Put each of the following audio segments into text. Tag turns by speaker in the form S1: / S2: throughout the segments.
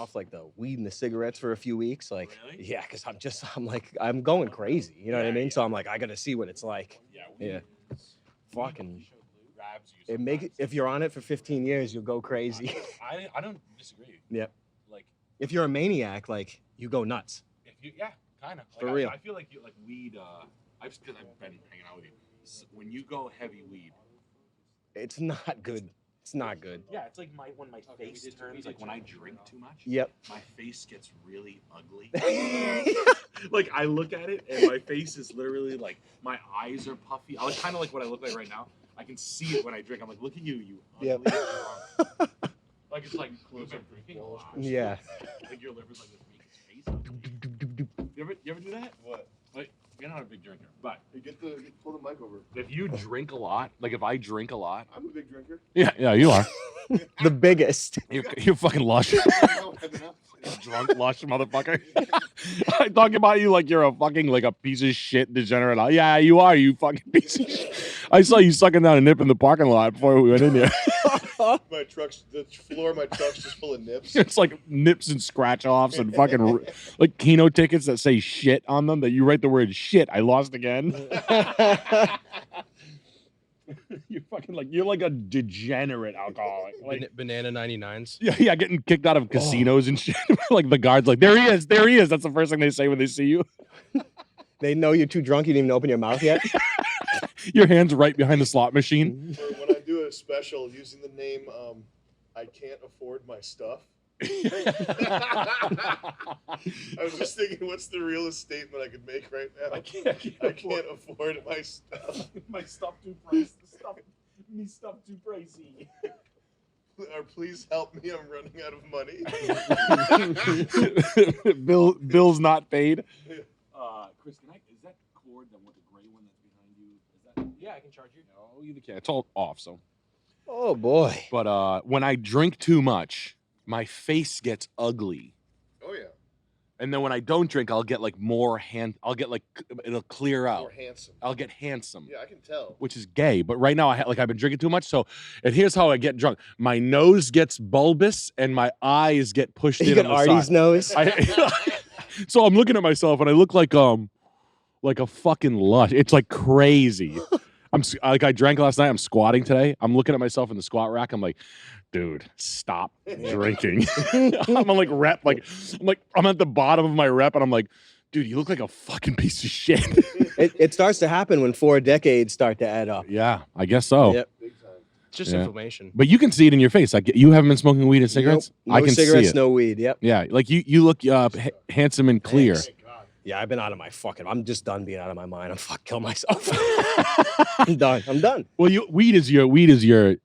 S1: off like the weed and the cigarettes for a few weeks. Like,
S2: Really?
S1: yeah, because I'm going crazy. You know what I mean? So I'm like, I gotta see what it's like. Yeah. Fucking. If you're on it for 15 years, you'll go crazy.
S2: I don't disagree.
S1: Yep.
S2: Like,
S1: if you're a maniac, like you go nuts.
S2: Yeah, kind of. Like,
S1: For real.
S2: I feel like weed. I've been hanging out with you. So when you go heavy weed,
S1: it's not good. It's not good.
S2: Yeah, it's like when my face turns, like when I drink too much.
S1: Yep.
S2: My face gets really ugly. Like I look at it and my face is literally like my eyes are puffy. I look kind of like what I look like right now. I can see it when I drink. I'm like, look at you, you ugly.
S1: Yep.
S2: Like it's like you've been drinking a lot.
S1: Yeah.
S2: Like your liver's like this making face. You ever do that?
S3: What?
S2: Like you're not a big drinker, but
S3: you pull the mic over.
S2: If you drink a lot, like if I drink a lot,
S3: I'm a big drinker.
S2: Yeah, you are.
S1: The biggest.
S2: You're fucking lush. Drunk lush motherfucker. I talk about you like you're a fucking like a piece of shit degenerate. Yeah, you are, you fucking piece of shit. I saw you sucking down a nip in the parking lot before we went in here.
S3: The floor of my truck's just full of nips.
S2: It's like nips and scratch offs and fucking like Keno tickets that say shit on them that you write the word shit. I lost again. You're fucking like you're like a degenerate alcoholic. Like
S4: banana 99s.
S2: Yeah, getting kicked out of casinos and shit. Like the guards, like there he is. That's the first thing they say when they see you.
S1: They know you're too drunk. You didn't even open your mouth yet.
S2: Your hand's right behind the slot machine.
S3: Or when I do a special using the name, I can't afford my stuff. I was just thinking, what's the realest statement I could make right now? I can't afford my stuff.
S2: My stuff too pricey. Stuff too pricey.
S3: Or please help me, I'm running out of money.
S2: Bill's not paid. Chris, is that cord the gray one that's behind you? Is that?
S4: Yeah, I can charge you.
S2: No, you can't. It's all off. So.
S1: Oh boy.
S2: But when I drink too much, my face gets ugly.
S3: Oh yeah.
S2: And then when I don't drink, I'll get like I'll get like it'll clear out.
S3: More handsome.
S2: I'll get handsome.
S3: Yeah, I can tell.
S2: Which is gay, but right now I've been drinking too much. So, and here's how I get drunk: my nose gets bulbous and my eyes get pushed in.
S1: You got Artie's nose.
S2: So I'm looking at myself and I look like a fucking lush. It's like crazy. I drank last night. I'm squatting today. I'm looking at myself in the squat rack. I'm like, dude, stop drinking. I'm like rep. I'm at the bottom of my rep, and I'm like, dude, you look like a fucking piece of shit.
S1: It starts to happen when 4 decades start to add up.
S2: Yeah, I guess so.
S1: Yep.
S4: It's just inflammation.
S2: But you can see it in your face. Like you haven't been smoking weed and cigarettes.
S1: Nope.
S2: I can
S1: cigarettes,
S2: see it.
S1: no weed. Yep.
S2: Yeah, like you look handsome and clear.
S1: Thanks. Yeah, I've been out of my fucking. I'm just done being out of my mind. I'm kill myself. I'm done.
S2: Well, weed is your.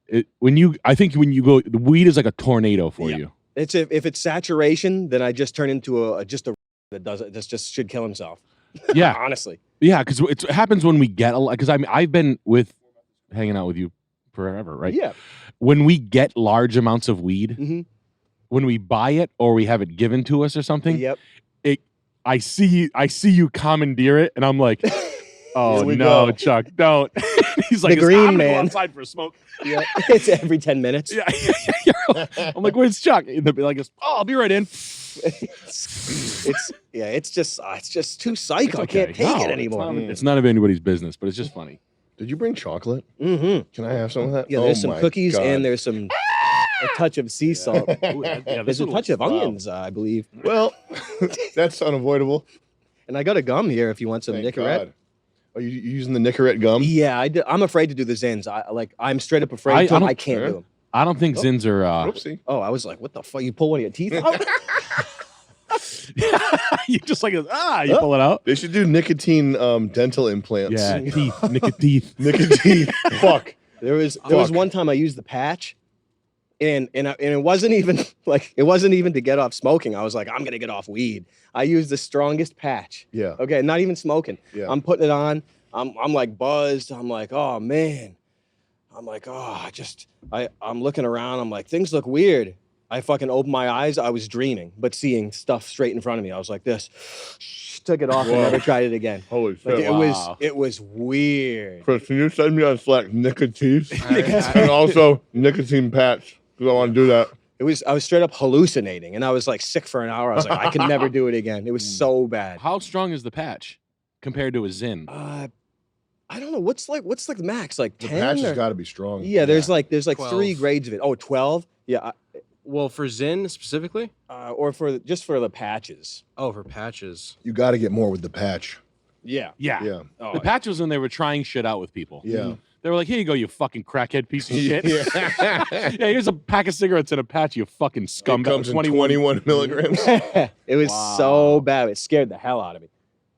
S2: I think when you go, the weed is like a tornado for you.
S1: It's if it's saturation, then I just turn into a that does it. This just should kill himself.
S2: Yeah,
S1: honestly.
S2: Yeah, because it happens when we get because I've been hanging out with you forever, right?
S1: Yeah.
S2: When we get large amounts of weed, when we buy it or we have it given to us or something,
S1: yep.
S2: I see you commandeer it, and I'm like, oh no, Chuck, don't. He's like,
S1: the green
S2: I'm
S1: man.
S2: Go outside for a smoke.
S1: Yeah, it's every 10 minutes.
S2: Yeah. I'm like, where's Chuck? And they'll be like, oh, I'll be right in.
S1: It's just too psycho. I can't take it anymore.
S2: It's none of anybody's business, but it's just funny.
S3: Did you bring chocolate?
S1: Mm-hmm.
S3: Can I have some of that?
S1: Yeah, there's some cookies and there's some a touch of sea salt. There's a touch of onions, I believe.
S3: Well, that's unavoidable.
S1: And I got a gum here if you want some Nicorette.
S3: Are you using the Nicorette gum?
S1: Yeah, I'm afraid to do the Zins. I'm straight up afraid to them. I can't do them.
S2: I don't think Zins are.
S3: Whoopsie.
S1: Oh, I was like, what the fuck? You pull one of your teeth out?
S2: You just like you pull it out.
S3: They should do nicotine dental implants.
S2: Yeah, nicotine.
S3: Fuck.
S1: There was one time I used the patch. And it wasn't even to get off smoking. I was like, I'm gonna get off weed. I used the strongest patch.
S3: Yeah.
S1: Okay, not even smoking.
S3: Yeah.
S1: I'm putting it on. I'm like buzzed. I'm like, oh man. I'm like, oh, I'm looking around. I'm like, things look weird. I fucking opened my eyes. I was dreaming, but seeing stuff straight in front of me. I was like this. Took it off and never tried it again.
S3: Holy shit!
S1: It was weird.
S3: Chris, can you send me on Slack nicotine and also nicotine patch? Because I want to do that.
S1: I was straight up hallucinating, and I was like sick for an hour. I was like, I can never do it again. It was so bad.
S2: How strong is the patch compared to a Zyn?
S1: I don't know. What's like the max? Like
S3: The
S1: 10?
S3: patch has
S1: or-
S3: got to be strong.
S1: Yeah, there's like
S4: 12.
S1: 3 grades of it. Oh, 12? Yeah.
S4: Well, for Zyn specifically?
S1: Or just for the patches.
S4: Oh, for patches.
S3: You got to get more with the patch.
S1: Yeah.
S2: Yeah.
S3: Yeah.
S1: Oh,
S2: The patch was when they were trying shit out with people.
S3: Yeah.
S2: They were like, here you go, you fucking crackhead piece of shit.
S3: Yeah.
S2: Yeah, here's a pack of cigarettes and a patch, you fucking
S3: It
S2: scumbag.
S3: comes in 21 milligrams.
S1: it was so bad. It scared the hell out of me.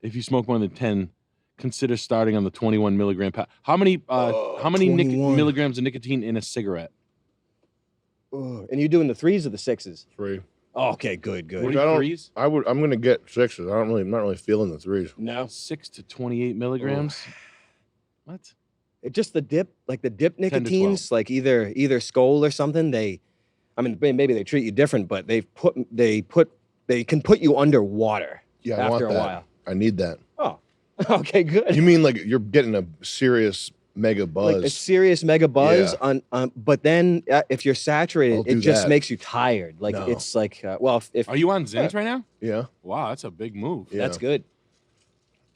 S2: If you smoke more than 10, consider starting on the 21 milligram patch. How many
S1: 21.
S2: milligrams of nicotine in a cigarette?
S1: Ugh. And you're doing the 3s or the 6s?
S3: 3.
S1: Oh, okay, good.
S2: What
S3: I
S2: are
S3: don't-
S2: you, threes?
S3: I'm going to get 6s. I'm not really feeling the 3s.
S1: No.
S2: 6 to 28 milligrams. What?
S1: It just the dip
S2: 10 to
S1: nicotines, like either Skoal or something. Maybe they treat you different, but they can put you underwater
S3: Yeah, I want
S1: after a
S3: that.
S1: while.
S3: I need that.
S1: Oh, okay, good.
S3: You mean like you're getting a serious mega buzz?
S1: Like a serious mega buzz
S3: Yeah.
S1: on but then if you're saturated,
S3: I'll
S1: it
S3: do
S1: just
S3: that.
S1: makes you tired. Like
S3: No.
S1: it's like if
S2: Are you on Zins right now?
S3: Yeah.
S2: Wow, that's a big move.
S3: Yeah.
S1: that's good.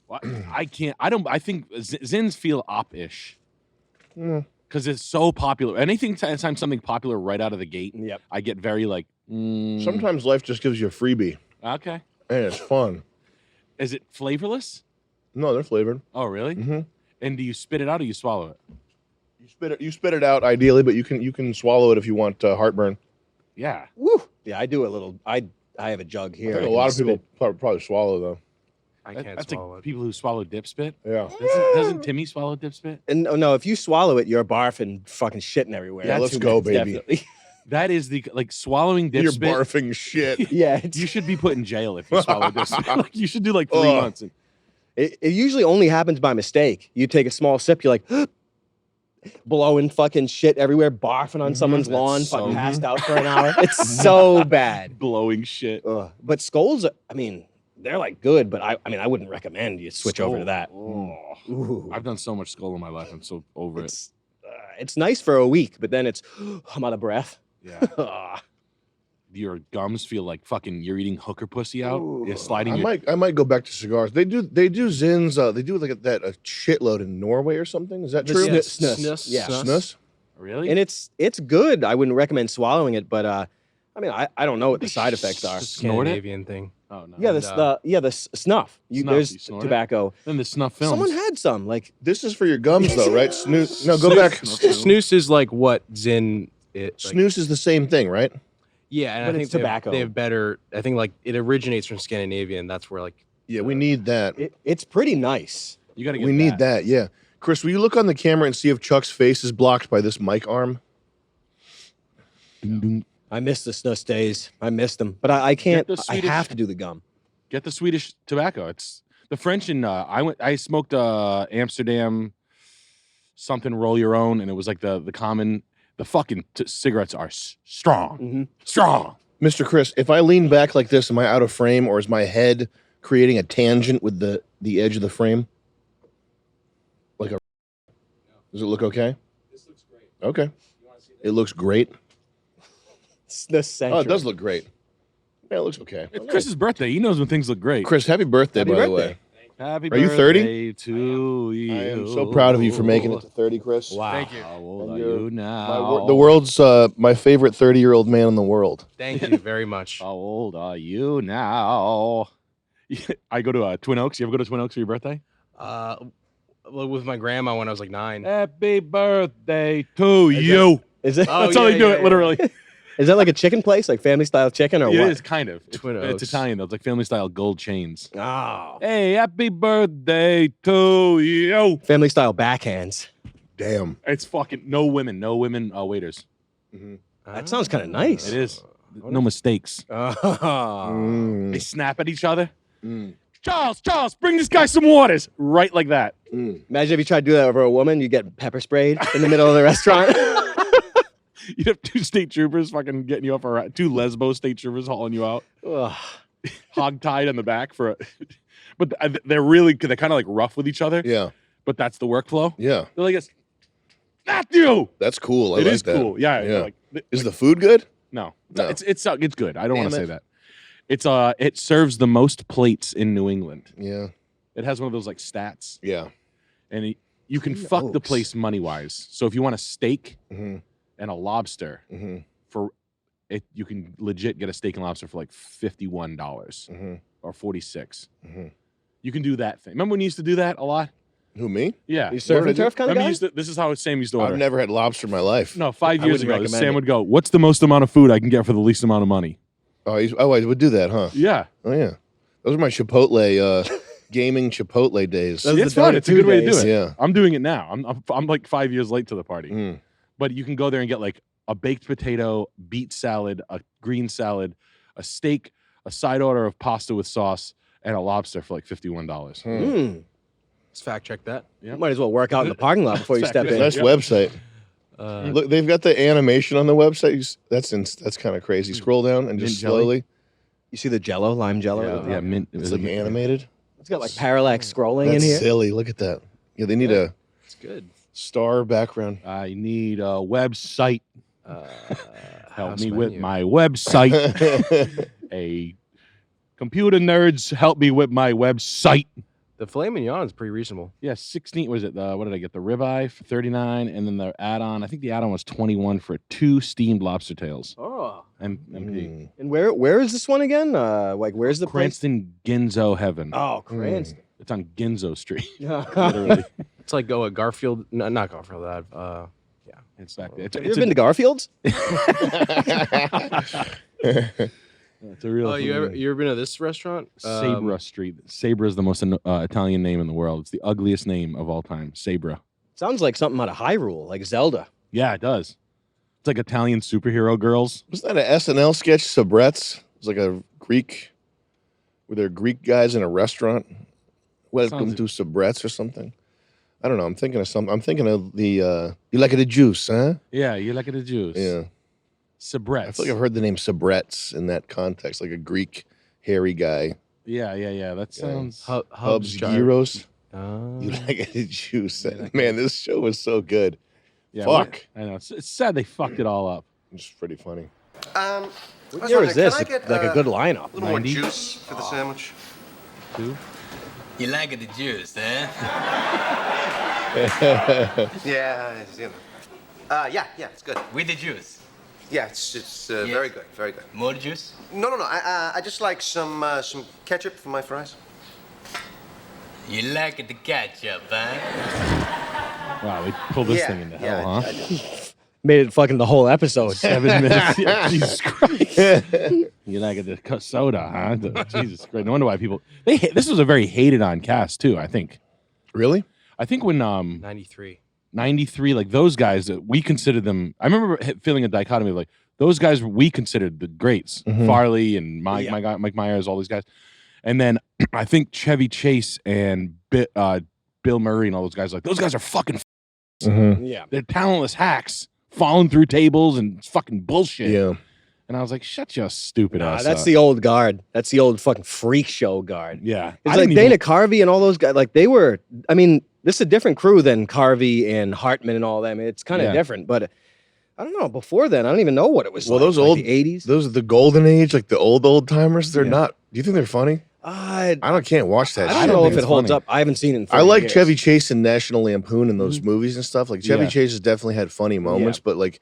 S2: Well, I can't. I think Zins feel op-ish
S3: Mm.
S2: because it's so popular. Anything time something popular right out of the gate,
S1: Yep.
S2: I get very like.
S3: Sometimes life just gives you a freebie,
S2: Okay.
S3: and it's fun.
S2: Is it flavorless?
S3: No, they're flavored.
S2: Oh, really?
S3: Mhm.
S2: And do you spit it out or you swallow it?
S3: You spit it out ideally, but you can swallow it if you want heartburn.
S2: Yeah.
S1: Woo. Yeah, I do a little. I have a jug here.
S3: I think
S1: I
S3: a
S1: can
S3: lot of
S1: spit.
S3: people probably swallow though.
S4: I can't
S2: That's
S4: swallow
S2: like
S4: it.
S2: people who swallow dip spit.
S3: Yeah.
S2: Doesn't Timmy swallow dip spit?
S1: And no, if you swallow it, you're barfing, fucking shitting everywhere.
S3: Yeah,
S1: That's
S3: let's
S1: too
S3: go,
S1: much,
S3: baby.
S1: definitely.
S2: That is the swallowing dip
S3: You're
S2: spit.
S3: barfing shit.
S1: Yeah, it's,
S2: You should be put in jail if you swallow dip spit. Like, you should do like 3
S3: Ugh.
S2: months.
S1: it usually only happens by mistake. You take a small sip, you're like blowing fucking shit everywhere, barfing on someone's
S2: That's
S1: lawn,
S2: so-
S1: fucking passed out for an hour. It's so bad.
S2: Blowing shit.
S1: Ugh. But Skulls, I mean, they're like good, but I wouldn't recommend you switch over to that.
S2: Oh.
S1: Ooh.
S2: I've done so much skull in my life. I'm so over it.
S1: It's nice for a week, but then it's I'm out of breath.
S2: Yeah.
S1: Ah.
S2: Your gums feel like fucking you're eating hooker pussy out.
S1: Ooh.
S2: You're sliding
S3: I
S2: your
S3: might go back to cigars. They do Zins. They do like that a shitload in Norway or something. Is that
S1: The
S3: true?
S1: Snus.
S4: Snus.
S1: Yeah.
S3: Snus?
S2: Really?
S1: And it's good. I wouldn't recommend swallowing it, but I mean, I don't know what the side effects are.
S2: Just snort it?
S4: Scandinavian thing.
S2: Oh no.
S1: Yeah,
S4: No.
S1: the snuff.
S2: Snuff,
S1: There's
S2: you snort it?
S1: tobacco.
S2: Then the snuff films.
S1: Someone had some. Like
S3: This is for your gums though, right? Snus. No, go back.
S4: Snus is like what Zyn.
S3: Snus is the same thing, right?
S4: Yeah, and
S1: But
S4: I think
S1: it's tobacco.
S4: They have better. I think like it originates from Scandinavia, and that's where like
S3: Yeah, we need that.
S1: it's pretty nice.
S2: You gotta get
S3: We need that. Yeah. Chris, will you look on the camera and see if Chuck's face is blocked by this mic arm?
S1: I miss the snus days. I miss them, but I can't.
S2: the
S1: I
S2: Swedish-
S1: have to do the gum.
S2: Get the Swedish tobacco. It's the French and I smoked Amsterdam something roll your own, and it was like the common. The fucking cigarettes are strong,
S1: Mhm.
S2: strong.
S3: Mr. Chris, if I lean back like this, am I out of frame or is my head creating a tangent with the edge of the frame? Like a Does it look okay?
S2: This looks great.
S3: Okay. It looks great.
S1: Snus
S3: Oh,
S1: central.
S3: it does look great. Yeah, it looks okay.
S2: It's Chris's birthday. He knows when things look great.
S3: Chris, happy birthday,
S1: Happy
S3: by the
S1: birthday.
S3: way.
S2: Happy
S3: Are you 30?
S2: birthday to you.
S3: I am so proud of you for making it to 30, Chris.
S1: Wow.
S4: Thank you.
S2: How old
S3: And
S2: are
S3: you're
S2: you now?
S3: The world's my favorite 30-year-old man in the world.
S4: Thank you very much.
S2: How old are you now? I go to Twin Oaks. You ever go to Twin Oaks for your birthday?
S4: Well, with my grandma when I was like 9.
S2: Happy birthday to you.
S1: Is it?
S4: Oh,
S2: That's how
S4: yeah,
S2: they do
S4: yeah,
S2: it,
S4: yeah.
S2: literally.
S1: Is that like a chicken place, like family style chicken, or
S2: It
S1: what?
S2: is kind of.
S4: Twin
S2: It's
S4: Oaks.
S2: Italian though. It's like family style gold chains.
S1: Oh,
S2: Hey, happy birthday to you.
S1: family style backhands.
S3: Damn.
S2: It's fucking no women waiters.
S1: That sounds kind of nice.
S2: It is. No mistakes.
S1: Oh.
S3: Mm,
S2: They snap at each other.
S3: mm,
S2: Charles, bring this guy some waters. Right like that.
S3: mm.
S1: Imagine if you tried to do that over a woman, you get pepper sprayed in the middle of the restaurant.
S2: You'd have 2 state troopers fucking getting you up around, 2 Lesbo state troopers hauling you out,
S1: Ugh.
S2: hog tied on the back for. But they're kind of like rough with each other.
S3: Yeah.
S2: But that's the workflow.
S3: Yeah.
S2: They're like, Matthew.
S3: That's cool. I
S2: It
S3: like
S2: is
S3: that.
S2: cool. Yeah.
S3: Yeah.
S2: Like,
S3: Is the food good?
S2: No,
S3: No.
S2: it's good. I don't want to
S3: Damn
S2: say
S3: it.
S2: that. It serves the most plates in New England.
S3: Yeah.
S2: It has one of those like stats,
S3: Yeah.
S2: and you can
S1: Twin
S2: fuck the
S1: Oaks.
S2: place money wise. So if you want a steak
S3: Mm-hmm.
S2: and a lobster
S3: Mm-hmm.
S2: for it, you can legit get a steak and lobster for like $51
S3: Mm-hmm.
S2: or $46.
S3: Mm-hmm.
S2: You can do that thing. Remember when you used to do that a lot?
S3: Who, me?
S2: Yeah.
S1: You surf and turf kind of
S2: Remember
S1: guy?
S2: this is how Sam used to order.
S3: I've never had lobster in my life.
S2: No, 5
S1: I
S2: years
S1: wouldn't
S2: ago,
S1: recommend
S2: Sam
S1: it.
S2: would go, "What's the most amount of food I can get for the least amount of money?"
S3: Oh, I would do that, huh?
S2: Yeah.
S3: Oh, yeah. Those are my Chipotle, gaming Chipotle days.
S1: Those are
S2: It's
S1: the
S2: fun.
S1: Dota
S2: It's a good
S1: 2
S2: way to do
S1: days.
S2: it.
S3: Yeah.
S2: I'm doing it now. I'm like 5 years late to the party.
S3: Mm.
S2: But you can go there and get like a baked potato, beet salad, a green salad, a steak, a side order of pasta with sauce, and a lobster for like $51.
S1: Mm.
S4: Let's fact check that.
S2: Yeah.
S1: Might as well work out in the parking lot before you step in.
S3: Nice
S2: Yeah.
S3: website.
S4: Uh,
S3: Look, they've got the animation on the website. That's kind of crazy. Scroll down and just
S2: Mint jelly.
S3: slowly.
S1: You see the Jello, lime Jello? at the
S2: Yeah,
S1: top?
S2: mint.
S3: It's like animated.
S1: It's got like parallax scrolling in
S3: That's
S1: here.
S3: silly. Look at that. Yeah, they need a
S4: it's good.
S3: star background.
S2: I need a website. Help
S4: house
S2: me with
S4: menu.
S2: my website. A computer nerds, help me with my website.
S4: The filet mignon is pretty reasonable.
S2: Yeah, 16. Was it what did I get? The ribeye for 39, and then the add-on. I think the add-on was 21 for 2 steamed lobster tails.
S1: Oh.
S2: MP.
S3: Mm.
S1: And where is this one again? Like where's the place?
S2: Cranston Ginzo Heaven.
S1: Oh, Cranston.
S2: It's on Ginzo Street.
S1: Yeah.
S2: Literally.
S4: It's like Garfield. No, not Garfield. Yeah.
S2: It's back there. It's,
S1: Have you ever been to Garfield's?
S2: it's a real.
S4: Oh, you ever been to this restaurant?
S2: Sabra Street. Sabra is the most Italian name in the world. It's the ugliest name of all time. Sabra.
S1: Sounds like something out of Hyrule, like Zelda.
S2: Yeah, it does. It's like Italian superhero girls.
S3: Wasn't that an SNL sketch, Sabrettes? It's like a Greek, were there Greek guys in a restaurant? Welcome
S2: Sounds-
S3: to Sabrettes or something. I don't know. I'm thinking of something. I'm thinking of the, you like it a juice, huh?
S2: Yeah, you like it a juice.
S3: Yeah.
S2: Sabrettes.
S3: I feel like I've heard the name Sabrettes in that context, like a Greek hairy guy.
S2: Yeah. That sounds.
S3: Hubs
S4: Gyro-
S3: Gyros.
S4: Uh,
S3: You like it a juice. Man, this show was so good.
S2: Yeah,
S3: Fuck.
S2: I know. It's sad they fucked it all up.
S3: It's pretty funny.
S1: What year is this? Like a good lineup.
S5: A little more
S2: 90?
S5: juice for the sandwich.
S2: 2.
S6: You like the juice, eh?
S5: Yeah, you know. Yeah, it's good.
S6: With the juice.
S5: Yeah, it's very good, very good.
S6: More juice?
S5: No. I just like some ketchup for my fries.
S6: You like the ketchup, huh?
S2: Wow, they pulled this
S5: Yeah,
S2: thing into
S5: yeah,
S2: hell, huh?
S5: I do.
S1: Made it fucking the whole episode.
S2: 7 minutes. Yeah, Jesus Christ. You like the soda, huh? Jesus Christ. No wonder why people. This was a very hated on cast, too, I think.
S3: Really?
S2: I think when
S4: 93.
S2: 93, like those guys that we considered them. I remember feeling a dichotomy of like those guys we considered the greats,
S3: Mhm.
S2: Farley and Mike Myers, all these guys. And then I think Chevy Chase and Bill Murray and all those guys, like those guys are fucking.
S3: Mm-hmm.
S1: Yeah.
S2: They're talentless hacks, falling through tables and fucking bullshit.
S3: Yeah.
S2: And I was like, shut your stupid ass
S1: That's
S2: up.
S1: the old guard. That's the old fucking freak show guard.
S2: Yeah.
S1: It's
S2: I
S1: like
S2: didn't
S1: Dana
S2: even-
S1: Carvey and all those guys. Like they were. I mean, this is a different crew than Carvey and Hartman and all them. It's kind of
S2: Yeah.
S1: different, but I don't know. Before then, I don't even know what it was.
S3: Well,
S1: like.
S3: those
S1: Like
S3: old
S1: the '80s.
S3: those are the golden age, like the old timers. They're
S2: Yeah.
S3: not. Do you think they're funny?
S1: I
S3: Can't watch that.
S1: don't
S3: shit,
S1: know
S3: man.
S1: if it
S2: it's
S1: holds
S2: funny.
S1: up. I haven't seen it. In
S3: I
S1: 30
S3: like
S1: years.
S3: Chevy Chase and National Lampoon and those movies and stuff. Like Chevy
S2: Yeah.
S3: Chase has definitely had funny moments, but like,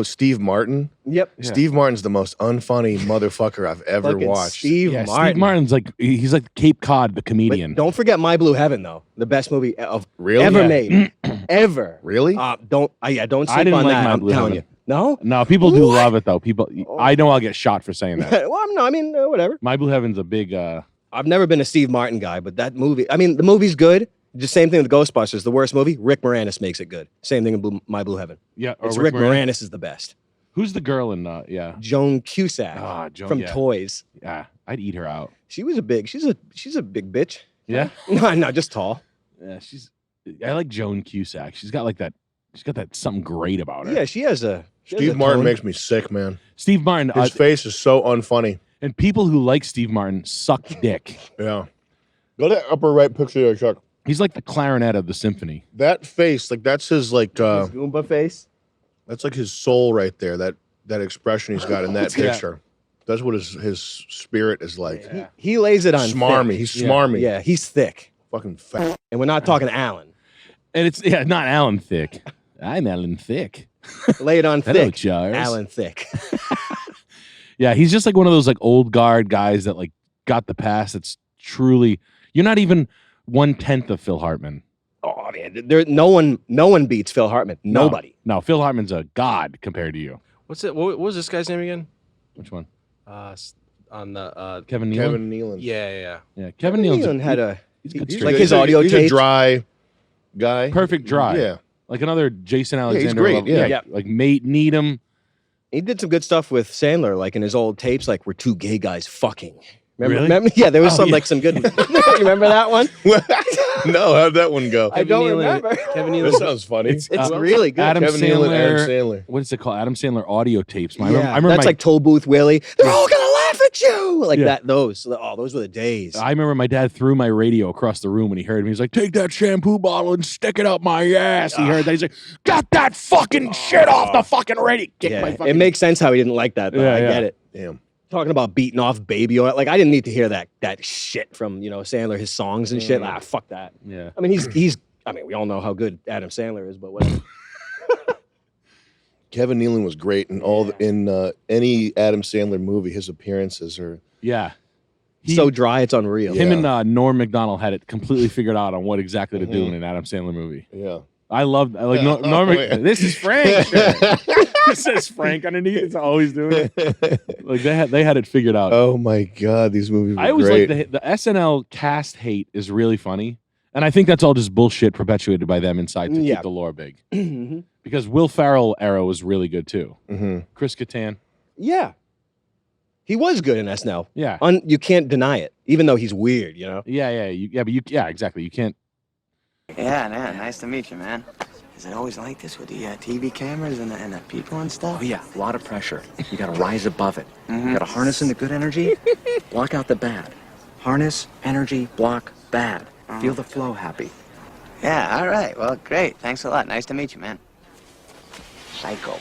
S3: Steve Martin.
S1: Yep.
S2: Yeah.
S3: Steve Martin's the most unfunny motherfucker I've ever
S1: Fucking
S3: watched.
S1: Steve
S2: Yeah,
S1: Martin.
S2: Steve Martin's like he's like Cape Cod, the
S1: But
S2: comedian.
S1: don't forget My Blue Heaven, though. The best movie of
S3: Really?
S1: ever
S2: Yeah.
S1: made. Ever.
S3: Really?
S1: Don't sleep
S2: I didn't
S1: on
S2: like
S1: that.
S2: My
S1: I'm
S2: Blue
S1: telling
S2: Heaven.
S1: you. No?
S2: No, people do
S1: What?
S2: love it though. People, I know I'll get shot for saying that.
S1: Well, no, I mean, whatever.
S2: My Blue Heaven's a big.
S1: I've never been a Steve Martin guy, but that movie, I mean, the movie's good. Just same thing with Ghostbusters. The worst movie, Rick Moranis makes it good. Same thing in My Blue Heaven.
S2: Yeah, or
S1: It's
S2: Rick
S1: Rick
S2: Moranis.
S1: Moranis is the best.
S2: Who's the girl in? Yeah,
S1: Joan Cusack from
S2: yeah.
S1: Toys.
S2: Yeah, I'd eat her out.
S1: She's a big bitch.
S2: Yeah,
S1: No, just tall.
S2: yeah. I like Joan Cusack. She's got like that. She's got that something great about her.
S1: Yeah, she has a.
S3: Steve Martin makes me sick, man.
S2: Steve Martin.
S3: His face is so unfunny.
S2: And people who like Steve Martin suck dick.
S3: Yeah. Go to that upper right picture there, Chuck.
S2: He's like the clarinet of the symphony.
S3: That face, like that's his like
S1: His Goomba face.
S3: that's like his soul right there. That that expression he's got in that picture. That's what his spirit is like.
S1: He lays it on
S3: Smarmy.
S1: thick.
S3: He's smarmy.
S1: Yeah, he's thick.
S3: Fucking fat.
S1: And we're not talking Alan.
S2: And it's not Alan Thick. I'm Alan Thick.
S1: Lay it on
S2: Hello,
S1: thick.
S2: Charles.
S1: Alan Thick.
S2: Yeah, he's just like one of those like old guard guys that like got the pass. That's truly, you're not even 1/10 of Phil Hartman.
S1: Oh man, no one beats Phil Hartman. Nobody.
S2: No, Phil Hartman's a god compared to you.
S4: What's it? What was this guy's name again?
S2: Which one?
S4: On the
S2: Kevin Nealon.
S3: Kevin Nealon.
S4: yeah.
S2: Yeah, Kevin Nealon
S1: had a
S2: he's
S1: like his audio
S3: he's
S1: tapes.
S3: a dry guy.
S2: perfect dry.
S3: Yeah.
S2: Like another Jason Alexander.
S3: he's great,
S2: level.
S3: yeah.
S2: Like Mate Needham.
S1: He did some good stuff with Sandler, like in his old tapes, like we're two gay guys fucking.
S2: Really?
S1: Remember? Yeah, there was like some good. You remember that one?
S3: No, how'd that one go?
S1: I don't remember.
S4: Kevin
S3: That
S4: Nealon.
S3: sounds funny.
S1: It's really good.
S2: Adam
S3: Kevin
S2: Sandler.
S3: Nealon, Adam Sandler.
S2: What is it called? Adam Sandler audio tapes. I
S1: Yeah,
S2: remember
S1: that's like Toll Booth Willie. They're all gonna laugh at you, like
S2: Yeah.
S1: that. Those were the days.
S2: I remember my dad threw my radio across the room when he heard me. He's like, "Take that shampoo bottle and stick it up my ass." He heard that. He's like, "Get that fucking shit off the fucking radio." Kick
S1: Yeah,
S2: my fucking.
S1: it makes sense how he didn't like that. Though.
S2: Yeah,
S1: I
S2: yeah.
S1: get it.
S3: Damn.
S1: Talking about beating off baby oil, like I didn't need to hear that shit from Sandler, his songs and shit. Fuck that.
S2: Yeah.
S1: I mean, he's. I mean, we all know how good Adam Sandler is, but whatever.
S3: Kevin Nealon was great in in any Adam Sandler movie. His appearances are
S2: Yeah.
S1: So dry, it's unreal.
S2: Him and Norm Macdonald had it completely figured out on what exactly to do in an Adam Sandler movie.
S3: yeah.
S2: I loved like Norm. This is Frank. It says Frank underneath. It's always doing it. Like they had it figured out.
S3: Oh my god, these movies were
S2: I always
S3: great.
S2: like the SNL cast hate is really funny, and I think that's all just bullshit perpetuated by them inside to
S1: Yeah.
S2: keep the lore big.
S1: Mhm.
S2: Because Will Ferrell era was really good too.
S3: Mhm.
S2: Chris Kattan.
S1: Yeah, he was good in SNL.
S2: Yeah.
S1: You can't deny it, even though he's weird.
S2: Yeah, exactly. You can't.
S7: Yeah, nice to meet you, man. Is it always like this with the TV cameras and the people and stuff?
S8: Oh yeah, a lot of pressure. You gotta rise above it. You gotta harness in the good energy, block out the bad. Harness, energy, block, bad. Feel the flow, happy.
S7: Yeah, all right. Well, great. Thanks a lot. Nice to meet you, man. Psycho.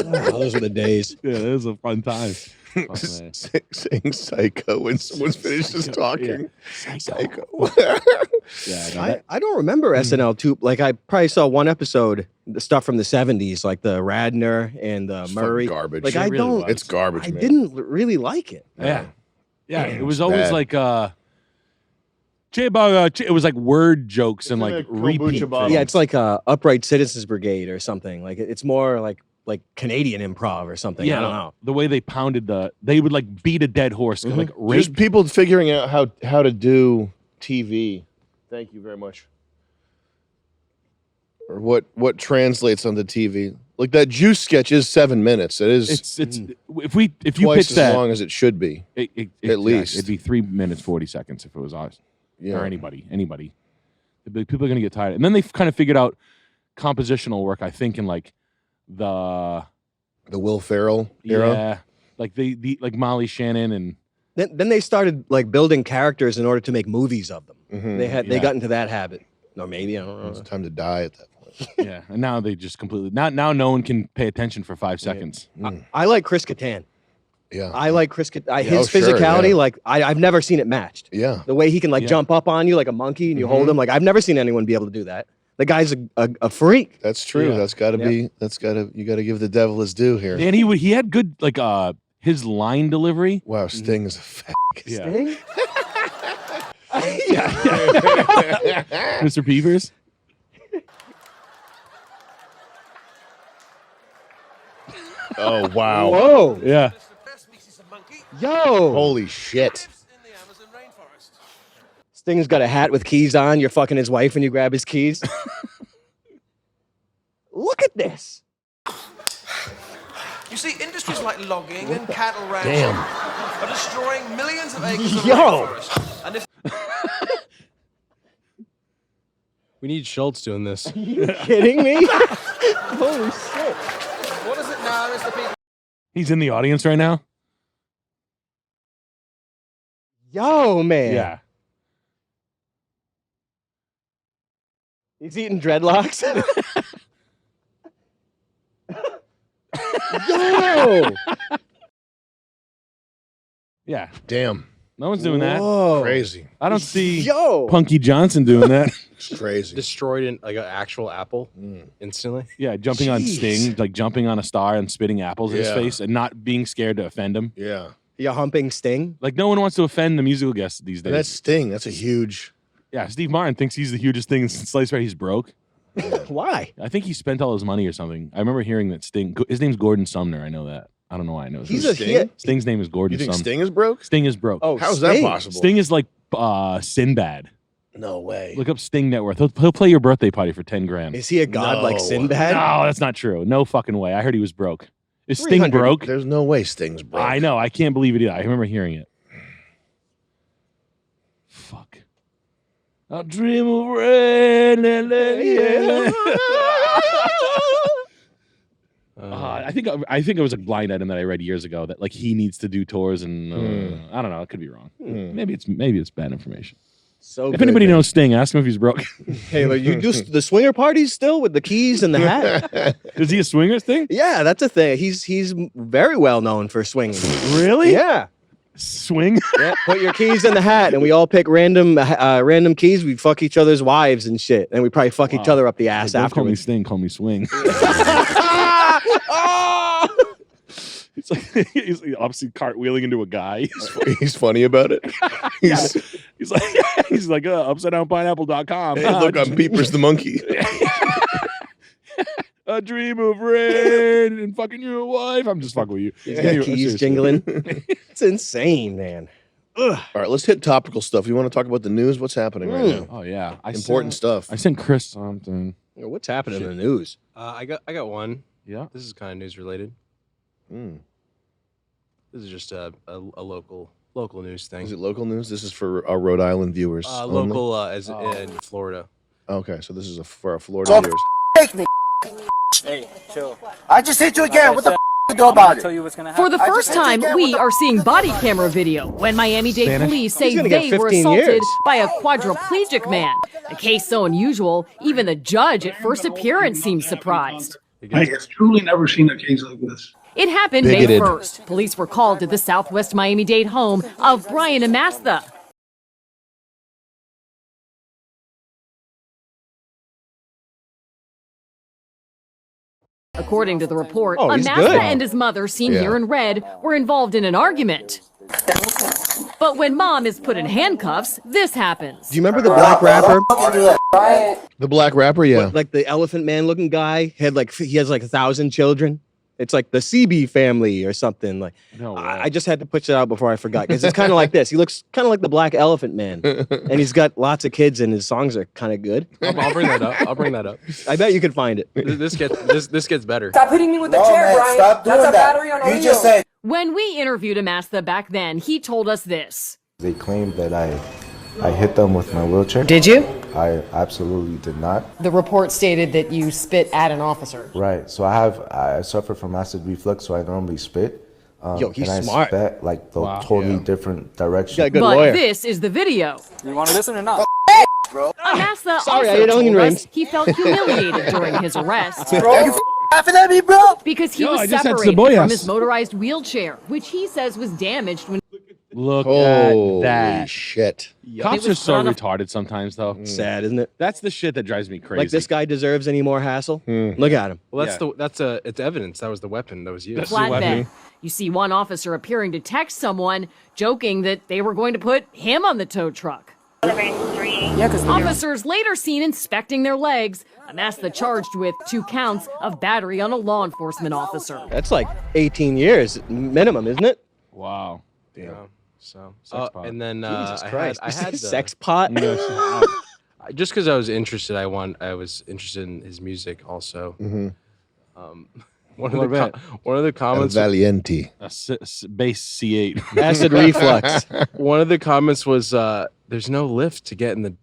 S1: Those were the days.
S2: Yeah, it was a fun time.
S3: Saying psycho when someone's finished just talking. Psycho.
S1: I don't remember SNL too. Like I probably saw one episode, the stuff from the 70s, like the Radner and the
S3: It's
S1: Murray.
S3: fucking garbage.
S1: Like
S3: It
S1: I
S2: really
S1: don't.
S2: was.
S3: It's garbage,
S1: I
S3: man.
S1: didn't really like it.
S2: Yeah. It was
S3: It's
S2: always
S3: bad.
S2: like it was like word jokes and
S3: It's
S2: like
S3: like a
S2: repeat.
S3: kombucha bottle.
S2: things.
S1: Yeah, it's like Upright Citizens Brigade or something. Like it's more like Canadian improv or something. I don't know.
S2: The way they pounded they would like beat a dead horse, like rape.
S3: Just people figuring out how to do TV. Thank you very much. Or what translates onto TV. Like that Juice sketch is 7 minutes. It is
S2: It's if you
S3: twice
S2: pitch
S3: as
S2: that
S3: long as it should be. At least.
S2: it'd be 3 minutes 40 seconds if it was us or anybody. People are gonna get tired, and then they kind of figured out compositional work. I think in like the
S3: Will Ferrell era.
S2: yeah, like the like Molly Shannon and
S1: Then they started like building characters in order to make movies of them.
S3: Mhm.
S1: They got into that habit, or maybe I don't know.
S3: It's time to die at that point.
S2: yeah, and now they just completely now no one can pay attention for 5 seconds.
S1: I like Chris Kattan.
S3: Yeah.
S1: I like Chris Kattan.
S3: Yeah,
S1: His
S3: oh, sure,
S1: physicality,
S3: yeah.
S1: like I've never seen it matched.
S3: Yeah.
S1: The way he can like
S2: Yeah.
S1: jump up on you like a monkey and you hold him. Like I've never seen anyone be able to do that. The guy's a freak.
S3: That's true.
S2: Yeah.
S3: That's gotta be you gotta give the devil his due here.
S2: And he had good like his line delivery.
S3: Wow, Sting is a fat.
S2: Yeah,
S1: Sting?
S2: Mr. Peevers.
S3: Oh wow.
S1: Whoa.
S2: Yeah.
S1: Yo.
S3: Holy shit.
S1: Sting's got a hat with keys on. You're fucking his wife and you grab his keys. Look at this.
S9: You see, industries like logging and cattle ranching are destroying millions of acres of
S1: Yo.
S9: rainforest. And if
S4: We need Schultz doing this.
S1: Are you kidding me? Holy shit.
S9: what is it now, Mr. People?
S2: He's in the audience right now.
S1: Yo, man.
S2: Yeah.
S1: He's eating dreadlocks. Whoa.
S2: Yeah.
S3: Damn.
S2: No one's doing that.
S1: Whoa.
S3: Crazy.
S2: I don't see
S1: Yo.
S2: Punky Johnson doing that.
S3: It's crazy.
S4: Destroyed an actual apple instantly.
S2: Yeah, jumping on Sting, like jumping on a star and spitting apples in his
S3: Yeah.
S2: face and not being scared to offend him.
S3: Yeah.
S1: You humping Sting?
S2: Like no one wants to offend the musical guests these days.
S3: And that's Sting. That's a huge.
S2: Yeah, Steve Martin thinks he's the hugest thing in sliced bread. He's broke.
S1: Why?
S2: I think he spent all his money or something. I remember hearing that Sting. His name's Gordon Sumner. I know that. I don't know why I know.
S1: He's
S2: that.
S1: a
S3: Sting?
S1: hit.
S2: Sting's name is Gordon
S3: You think
S2: Sumner.
S3: Sting is broke?
S2: Sting is broke.
S1: Oh,
S3: How's that
S1: Sting.
S3: possible?
S2: Sting is like Sinbad.
S3: No way.
S2: Look up Sting net worth. He'll play your birthday party for 10 grand.
S1: Is he a god like
S3: No.
S1: Sinbad?
S2: No, that's not true. No fucking way. I heard he was broke. Is Sting
S1: 300.
S2: broke?
S3: There's no way Sting's broke.
S2: I know. I can't believe it either. I remember hearing it. Fuck. I dream of rain and I think it was a blind item that I read years ago that like he needs to do tours and I don't know. It could be wrong. Maybe it's bad information.
S1: So
S2: If anybody knows Sting, ask him if he's broke.
S1: hey, like, you do the swinger parties still with the keys and the hat?
S2: Is he a swinger Sting?
S1: Yeah, that's a thing. He's very well known for swinging.
S2: Really?
S1: Yeah.
S2: Swing?
S1: Yeah. Put your keys in the hat, and we all pick random keys. We fuck each other's wives and shit, and we probably fuck each other up the ass
S2: Don't call me
S1: afterwards.
S2: Sting. Call me Swing.
S1: Oh!
S2: It's like he's obviously cartwheeling into a guy.
S3: He's funny about it. He's,
S2: He's like upsidedownpineapple.com.
S3: hey, look, I'm Peepers the monkey.
S2: A dream of rain and fucking your wife. I'm just fucking with you.
S1: He's got keys jingling. It's insane, man. Ugh.
S3: All right, let's hit topical stuff. You want to talk about the news? What's happening right now?
S2: Oh yeah,
S3: Important stuff.
S2: I sent Chris something.
S1: What's happening in the news?
S4: I got one.
S2: Yeah.
S4: This is kind of news related.
S3: Mm.
S4: This is just a local news thing.
S3: Is it local news? This is for our Rhode Island viewers. only?
S4: Local as in Florida.
S3: Okay, so this is for our Florida viewers.
S10: Take me. Hey, chill. I just hit you again. What the you do about it?
S11: For the first time, we are seeing body camera video when Miami-Dade police say they were assaulted by a quadriplegic man. A case so unusual, even the judge at first appearance seems surprised.
S12: I have truly never seen a case like this.
S11: It happened May 1st. Police were called to the Southwest Miami-Dade home of Brian Amastha. According to the report, Amastha and his mother, seen here in red, were involved in an argument. But when mom is put in handcuffs, this happens.
S1: Do you remember the black rapper?
S3: The black rapper, yeah.
S1: What, like the elephant man looking guy he has like 1,000 children. It's like the CB family or something. Like
S2: No way.
S1: I just had to put it out before I forgot because it's kind of like this. He looks kind of like the black elephant man, and he's got lots of kids, and his songs are kind of good.
S4: I'll bring that up. I'll bring that up.
S1: I bet you could find it.
S4: This gets better.
S10: Stop hitting me with the chair, Brian. Stop doing That's a battery on
S11: You just said. When we interviewed Amastha back then, he told us this.
S13: They claimed that I hit them with my wheelchair.
S11: Did you?
S13: I absolutely did not.
S11: The report stated that you spit at an officer.
S13: Right. So I suffer from acid reflux, so I normally spit.
S1: Yo, he's
S13: and
S1: smart.
S13: I spit like the totally different direction.
S1: Got a good
S11: But
S1: lawyer.
S11: this is the video.
S10: You want to listen or not? Bro.
S11: Amastha
S1: Sorry, I
S11: also
S1: ate onion
S11: told us
S1: rings.
S11: he felt humiliated during his arrest.
S10: Bro, you laughing at me, bro?
S11: Because he
S2: Yo, I
S11: was
S2: just had
S11: separated
S2: cebollas.
S11: from his motorized wheelchair, which he says was damaged when
S2: Look
S3: Holy
S2: at that.
S3: shit.
S2: Cops
S11: It
S2: are
S11: was
S2: so
S11: put on a-
S2: retarded sometimes, though.
S1: Sad, isn't it?
S2: That's the shit that drives me crazy.
S1: Like this guy deserves any more hassle? Look at him.
S4: Well, it's evidence. That was the weapon that was used.
S11: flatbed. You see one officer appearing to text someone, joking that they were going to put him on the tow truck. Officers later seen inspecting their legs. Amastha charged with 2 counts of battery on a law enforcement officer.
S1: That's like 18 years minimum, isn't it?
S2: Wow.
S4: Yeah. So,
S2: Sex pot.
S4: and then
S1: Jesus Christ.
S4: I had the,
S1: sex pot.
S4: just because I was interested, I was interested in his music also. One of the comments.
S3: Valiente.
S2: Base C8.
S1: Acid reflux.
S4: One of the comments was, "There's no lift to get in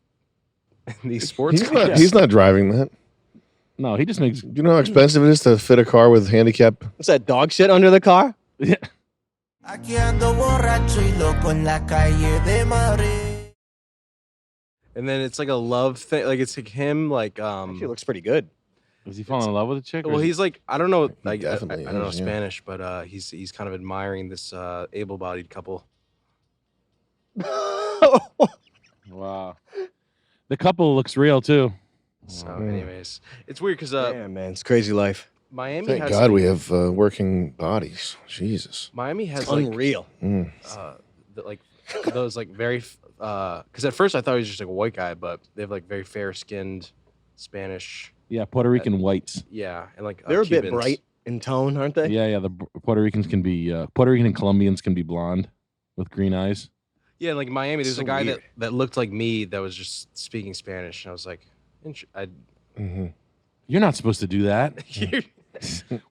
S4: these sports cars."
S3: He's not driving that.
S2: No, he just makes.
S3: Do you know how expensive it is to fit a car with handicap?
S1: What's that dog shit under the car?
S2: Yeah.
S4: And then it's like a love thing. Like it's like him, like
S1: She looks pretty good.
S2: Was he falling in love with a chick?
S4: Well, he's like, I don't know, like I
S3: definitely
S4: don't know
S3: is, yeah.
S4: Spanish, but he's kind of admiring this able-bodied couple.
S2: Wow. The couple looks real too.
S4: So, anyways, it's weird because
S1: yeah, man, it's crazy life.
S4: Miami.
S3: Thank
S4: has
S3: God we have working bodies. Jesus.
S4: Miami has
S1: It's unreal.
S4: Like those like very because at first I thought he was just like a white guy, but they have like very fair-skinned Spanish.
S2: Yeah, Puerto Rican whites.
S4: Yeah, and like
S1: They're a bit
S4: Cubans.
S1: bright in tone, aren't they?
S2: Yeah, the Puerto Ricans can be Puerto Rican and Colombians can be blonde with green eyes.
S4: Yeah, like Miami, there's
S1: So
S4: a guy
S1: weird.
S4: that looked like me that was just speaking Spanish, and I was like,
S2: You're not supposed to do that.
S4: You're-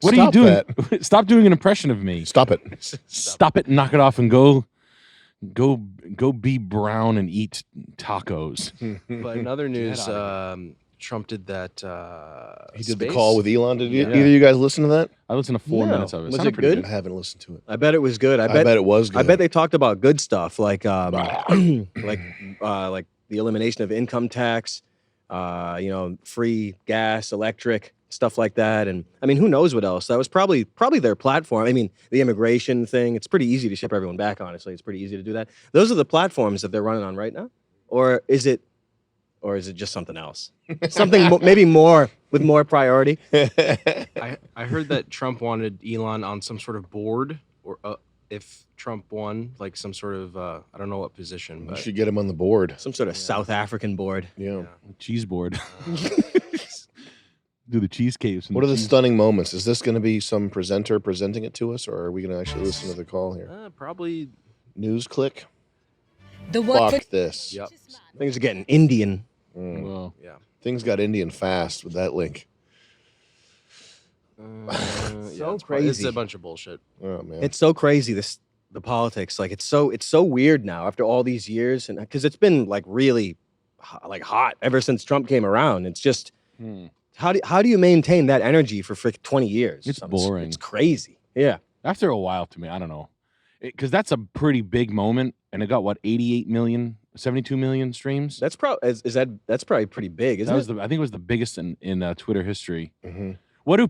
S2: What are you
S3: Stop
S2: doing?
S3: that.
S2: Stop doing an impression of me.
S3: Stop it.
S2: Stop it. Knock it off and go be brown and eat tacos.
S4: But in other news, Trump did that.
S3: He did the
S4: space-
S3: call with Elon. Did
S2: Yeah.
S3: either of you guys listen to that?
S2: I listened to 4
S1: No.
S2: minutes of it.
S1: Was
S2: Sounded
S1: it
S2: pretty
S1: good?
S3: I haven't listened to it.
S1: I bet it was good. I bet
S3: it was good.
S1: I bet they talked about good stuff like like the elimination of income tax, free gas, electric, stuff like that. And I mean, who knows what else? That was probably their platform. I mean, the immigration thing, it's pretty easy to ship everyone back, honestly. It's pretty easy to do that. Those are the platforms that they're running on right now? Or is it just something else? Something maybe more with more priority?
S4: I heard that Trump wanted Elon on some sort of board, or if Trump won, like some sort of I don't know what position,
S3: You
S4: but
S3: should get him on the board.
S1: Some sort of South African board.
S3: Yeah.
S2: Cheese board. Do the cheese caves.
S3: What are the stunning moments? Is this going to be some presenter presenting it to us, or are we going to actually listen to the call here?
S4: probably
S3: News click.
S11: The
S3: Fuck this.
S4: Yep.
S1: Things are getting Indian.
S2: Well,
S4: Yeah.
S3: Things got Indian fast with that link.
S1: So
S4: It's
S1: crazy.
S4: a bunch of bullshit.
S3: Oh man.
S1: It's so crazy, the politics. Like it's so weird now after all these years, and because it's been like really hot ever since Trump came around. It's just how do you maintain that energy for 20 years?
S2: It's boring.
S1: It's crazy. Yeah.
S2: after a while, to me, I don't know, because that's a pretty big moment, and it got what 88 million, 72 million streams.
S1: That's probably that's probably pretty big, isn't it?
S2: I think it was the biggest in Twitter history.
S3: Mm-hmm.
S2: What are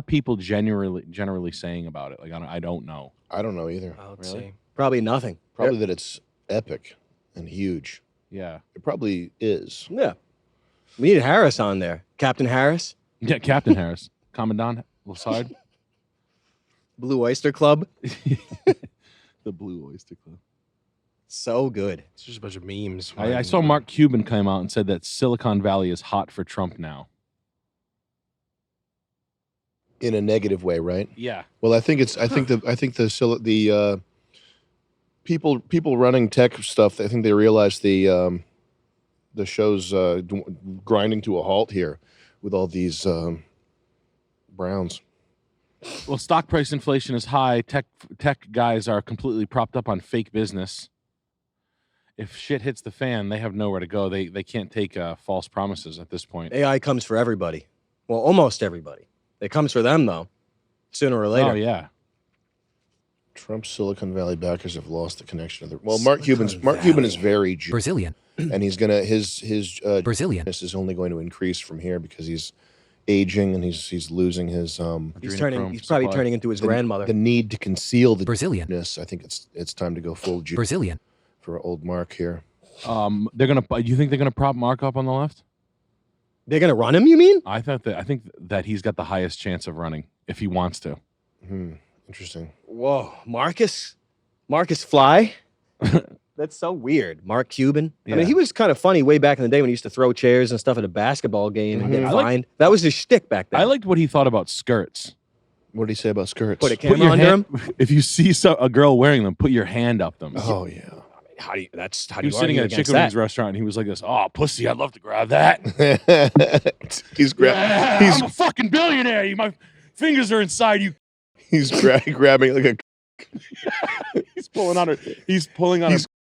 S2: people generally saying about it? Like I don't know.
S3: I don't know either.
S4: Let's see.
S1: Probably nothing.
S3: Probably that it's epic and huge.
S2: Yeah.
S3: It probably is.
S1: Yeah. We need Harris on there. Captain Harris.
S2: Yeah, Captain Harris. Commandant Lassard.
S1: Blue Oyster Club.
S2: The Blue Oyster Club.
S1: So good.
S4: It's just a bunch of memes.
S2: I saw Mark Cuban come out and said that Silicon Valley is hot for Trump now.
S3: In a negative way, right?
S2: Yeah.
S3: Well, I think the people running tech stuff, I think they realize the show's grinding to a halt here with all these browns.
S2: Well, stock price inflation is high. Tech guys are completely propped up on fake business. If shit hits the fan, they have nowhere to go. They can't take false promises at this point.
S1: AI comes for everybody. Well, almost everybody. It comes for them though, sooner or later.
S2: Oh yeah.
S3: Trump's Silicon Valley backers have lost the connection to the. Well, Mark Cuban is very
S14: Brazilian,
S3: and he's gonna his
S14: Brazilian.
S3: This is only going to increase from here because he's aging and he's losing his
S1: He's probably turning into his grandmother.
S3: The need to conceal the
S14: Brazilian.
S3: I think it's time to go full
S14: Brazilian
S3: for old Mark here.
S2: They're gonna. You think they're gonna prop Mark up on the left?
S1: They're gonna run him. You mean?
S2: I think that he's got the highest chance of running if he wants to.
S3: Interesting.
S1: Whoa, Marcus Fly. That's so weird. Mark Cuban. I mean, he was kind of funny way back in the day when he used to throw chairs and stuff at a basketball game and get fined. That was his shtick back then.
S2: I liked what he thought about skirts.
S3: What did he say about skirts?
S1: Put a camera under him.
S2: If you see a girl wearing them, put your hand up them.
S3: Oh yeah.
S1: How do you
S2: He was sitting at a chicken wings restaurant and he was like this. Oh, pussy! I'd love to grab that. I'm a fucking billionaire. My fingers are inside you.
S3: He's grabbing like a.
S2: He's pulling on her. He's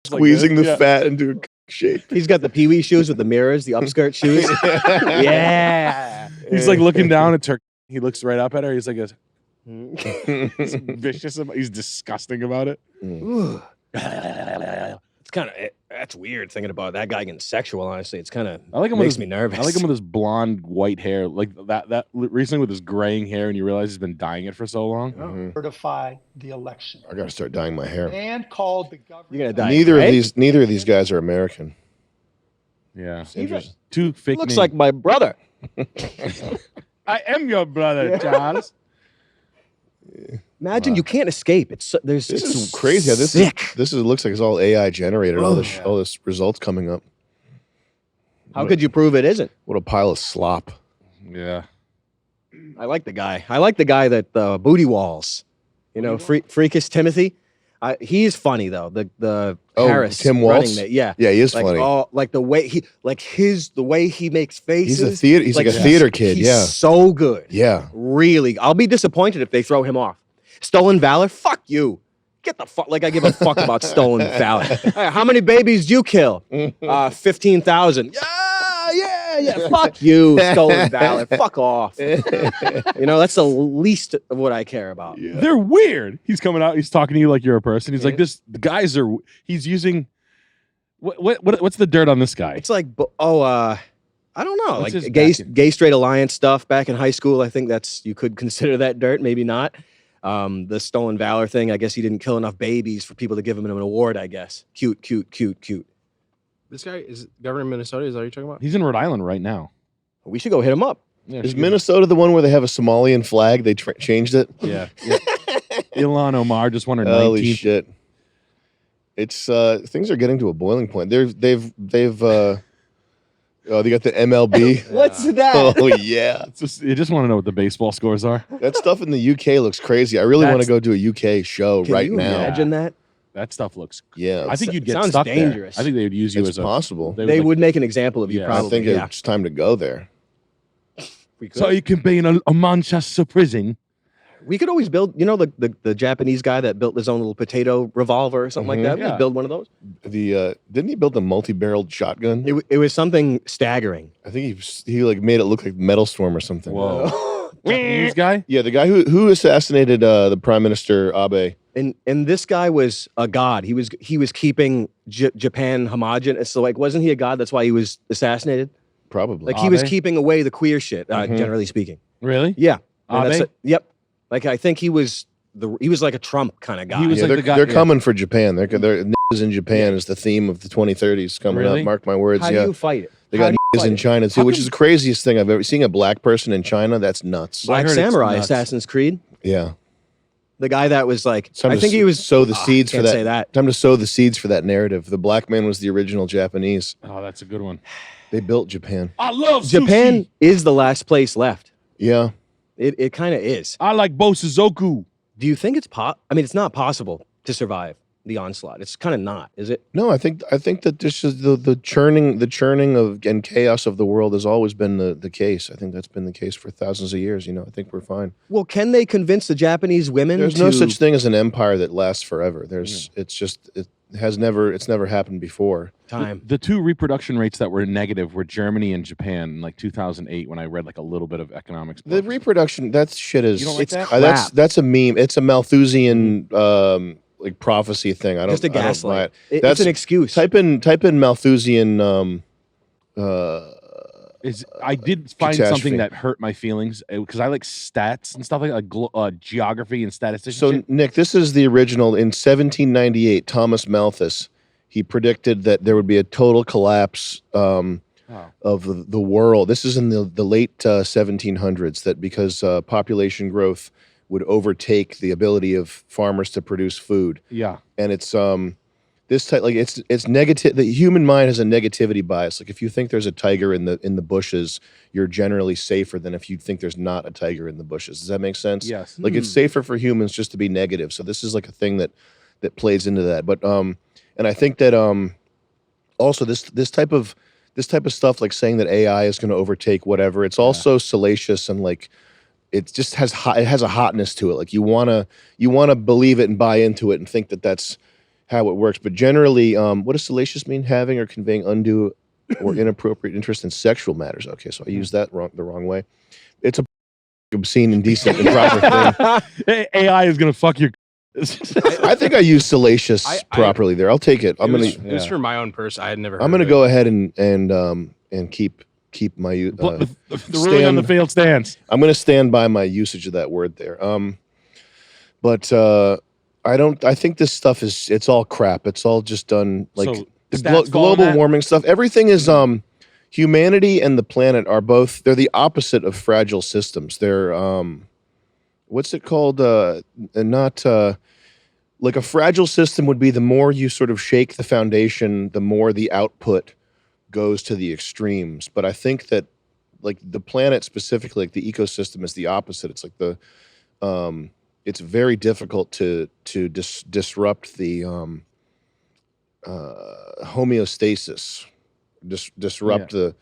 S3: Squeezing the fat into a shape.
S1: He's got the Pee-wee shoes with the mirrors, the upskirt shoes. Yeah.
S2: He's like looking down at her. He looks right up at her. He's like, he's vicious. He's disgusting about it.
S1: It's kind of That's weird thinking about that guy getting sexual. Honestly, it's kind of
S2: makes
S1: makes me nervous.
S2: I like him with his blonde white hair, like that recently with his graying hair, and you realize he's been dyeing it for so long.
S12: Certify the election.
S3: I gotta start dyeing my hair.
S12: And called the government.
S1: You're gonna die.
S3: Neither of these guys are American.
S2: Yeah,
S3: Interesting.
S2: Two fake.
S1: Looks like my brother.
S2: I am your brother, Charles.
S1: Imagine you can't escape. This
S3: is crazy. This looks like it's all AI generated. All this results coming up.
S1: How could you prove it isn't?
S3: What a pile of slop.
S2: Yeah.
S1: I like the guy. I like the guy that booty walls. You know, Freakish Timothy. He's funny though. The Harris
S3: Tim Waltz.
S1: Yeah,
S3: he is
S1: like,
S3: funny.
S1: Oh, like the way he makes faces.
S3: He's like a theater kid.
S1: He's so good.
S3: Yeah,
S1: really. I'll be disappointed if they throw him off. Stolen valor. Fuck you. Get the fuck. Like I give a fuck about stolen valor. Hey, how many babies do you kill? 15,000. Yeah. Fuck you, stolen valor. Fuck off. You know, that's the least of what I care about.
S2: Yeah. They're weird. He's coming out. He's talking to you like you're a person. He's like, the guys are. He's using. What's the dirt on this guy?
S1: It's like, I don't know.
S2: What's
S1: Like gay straight alliance stuff back in high school. I think you could consider that dirt. Maybe not. The stolen valor thing. I guess he didn't kill enough babies for people to give him an award. I guess. Cute.
S4: This guy is governor of Minnesota. Is that what you're talking about?
S2: He's in Rhode Island right now.
S1: We should go hit him up.
S2: Yeah,
S3: is Minnesota the one where they have a Somalian flag? They changed it.
S2: Yeah. Elon Omar just won her 19th.
S3: Holy shit! It's things are getting to a boiling point. They got the MLB.
S1: What's that?
S3: Oh yeah.
S2: You just want to know what the baseball scores are.
S3: That stuff in the UK looks crazy. I really want to go to a UK show right now.
S1: Imagine that.
S2: That stuff looks.
S3: Yeah.
S2: I think you'd get
S1: sounds
S2: stuck
S1: dangerous.
S2: there. I think they would use you
S3: It's
S2: as a
S3: possible.
S1: They would make an example of you.
S2: Yeah.
S1: Probably.
S3: I think it's time to go there.
S2: So you can be in a Manchester prison.
S1: We could always build, you know, the Japanese guy that built his own little potato revolver or something like that. We could build one of those.
S3: Didn't he build a multi-barreled shotgun?
S1: It was something staggering.
S3: I think he like made it look like Metal Storm or something.
S2: Whoa. Japanese guy?
S3: Yeah, the guy who assassinated the Prime Minister Abe.
S1: And this guy was a god. He was keeping Japan homogenous. So like, wasn't he a god? That's why he was assassinated.
S3: Probably.
S1: Like he was keeping away the queer shit. Generally speaking.
S2: Really?
S1: Yeah.
S2: Abe?
S1: Yep. Like I think he was like a Trump kind of guy.
S2: He was like the guy.
S3: They're coming for Japan. They're niggas in Japan is the theme of the 2030s coming up. Mark my words.
S1: How do you fight it?
S3: They got niggas in China too, which is the craziest thing I've ever seen. A black person in China. That's nuts.
S1: Black Samurai, Assassin's Creed.
S3: Yeah.
S1: The guy that was like,
S3: I think he was sow the seeds for that.
S1: Say that.
S3: Time to sow the seeds for that narrative. The black man was the original Japanese.
S2: Oh, that's a good one.
S3: They built Japan.
S2: I love
S1: Japan
S2: sushi.
S1: is the last place left.
S3: Yeah.
S1: It kind of is.
S2: I like Bosuzoku.
S1: Do you think it's I mean, it's not possible to survive the onslaught. It's kind of not, is it?
S3: No, I think that this is the churning of and chaos of the world has always been the case. I think that's been the case for thousands of years. You know, I think we're fine.
S1: Well, can they convince the Japanese women?
S3: There's no such thing as an empire that lasts forever. It's never happened before.
S2: The two reproduction rates that were negative were Germany and Japan in like 2008 when I read like a little bit of economics books.
S3: The reproduction, that shit is,
S2: You don't like that?
S3: That's a meme. It's a Malthusian like prophecy thing. I don't
S1: Just a gaslight.
S3: That's
S1: It's an excuse.
S3: Type in Malthusian
S2: I did find
S3: catastrophe.
S2: something that hurt my feelings because I like stats and stuff like geography and statistician.
S3: So
S2: shit.
S3: Nick, this is the original. In 1798, Thomas Malthus, he predicted that there would be a total collapse of the world. This is in the late 1700s, that because population growth would overtake the ability of farmers to produce food.
S2: Yeah.
S3: And it's this type, like it's negative. The human mind has a negativity bias. Like if you think there's a tiger in the bushes, you're generally safer than if you think there's not a tiger in the bushes. Does that make sense?
S2: Yes.
S3: Like it's safer for humans just to be negative. So this is like a thing that plays into that. But and I think that also this type of stuff, like saying that AI is going to overtake whatever, it's also salacious and like it just has it has a hotness to it. Like you wanna believe it and buy into it and think that that's how it works. But generally, what does salacious mean? Having or conveying undue or inappropriate interest in sexual matters. Okay, so I used that the wrong way. It's a obscene, indecent, improper thing.
S2: AI is gonna fuck your
S3: I think I used salacious properly there. I'll take it.
S4: It was for my own person. I had never.
S3: I'm gonna go ahead and keep my
S2: the ruling on the failed stance.
S3: I'm gonna stand by my usage of that word there. But I think this stuff it's all crap. It's all just done like
S2: So,
S3: the
S2: stats
S3: global
S2: falling
S3: warming stuff. Everything is humanity and the planet are both, they're the opposite of fragile systems. They're what's it called? Like a fragile system would be the more you sort of shake the foundation, the more the output goes to the extremes. But I think that like the planet specifically, like the ecosystem is the opposite. It's like it's very difficult to disrupt the homeostasis, disrupt the.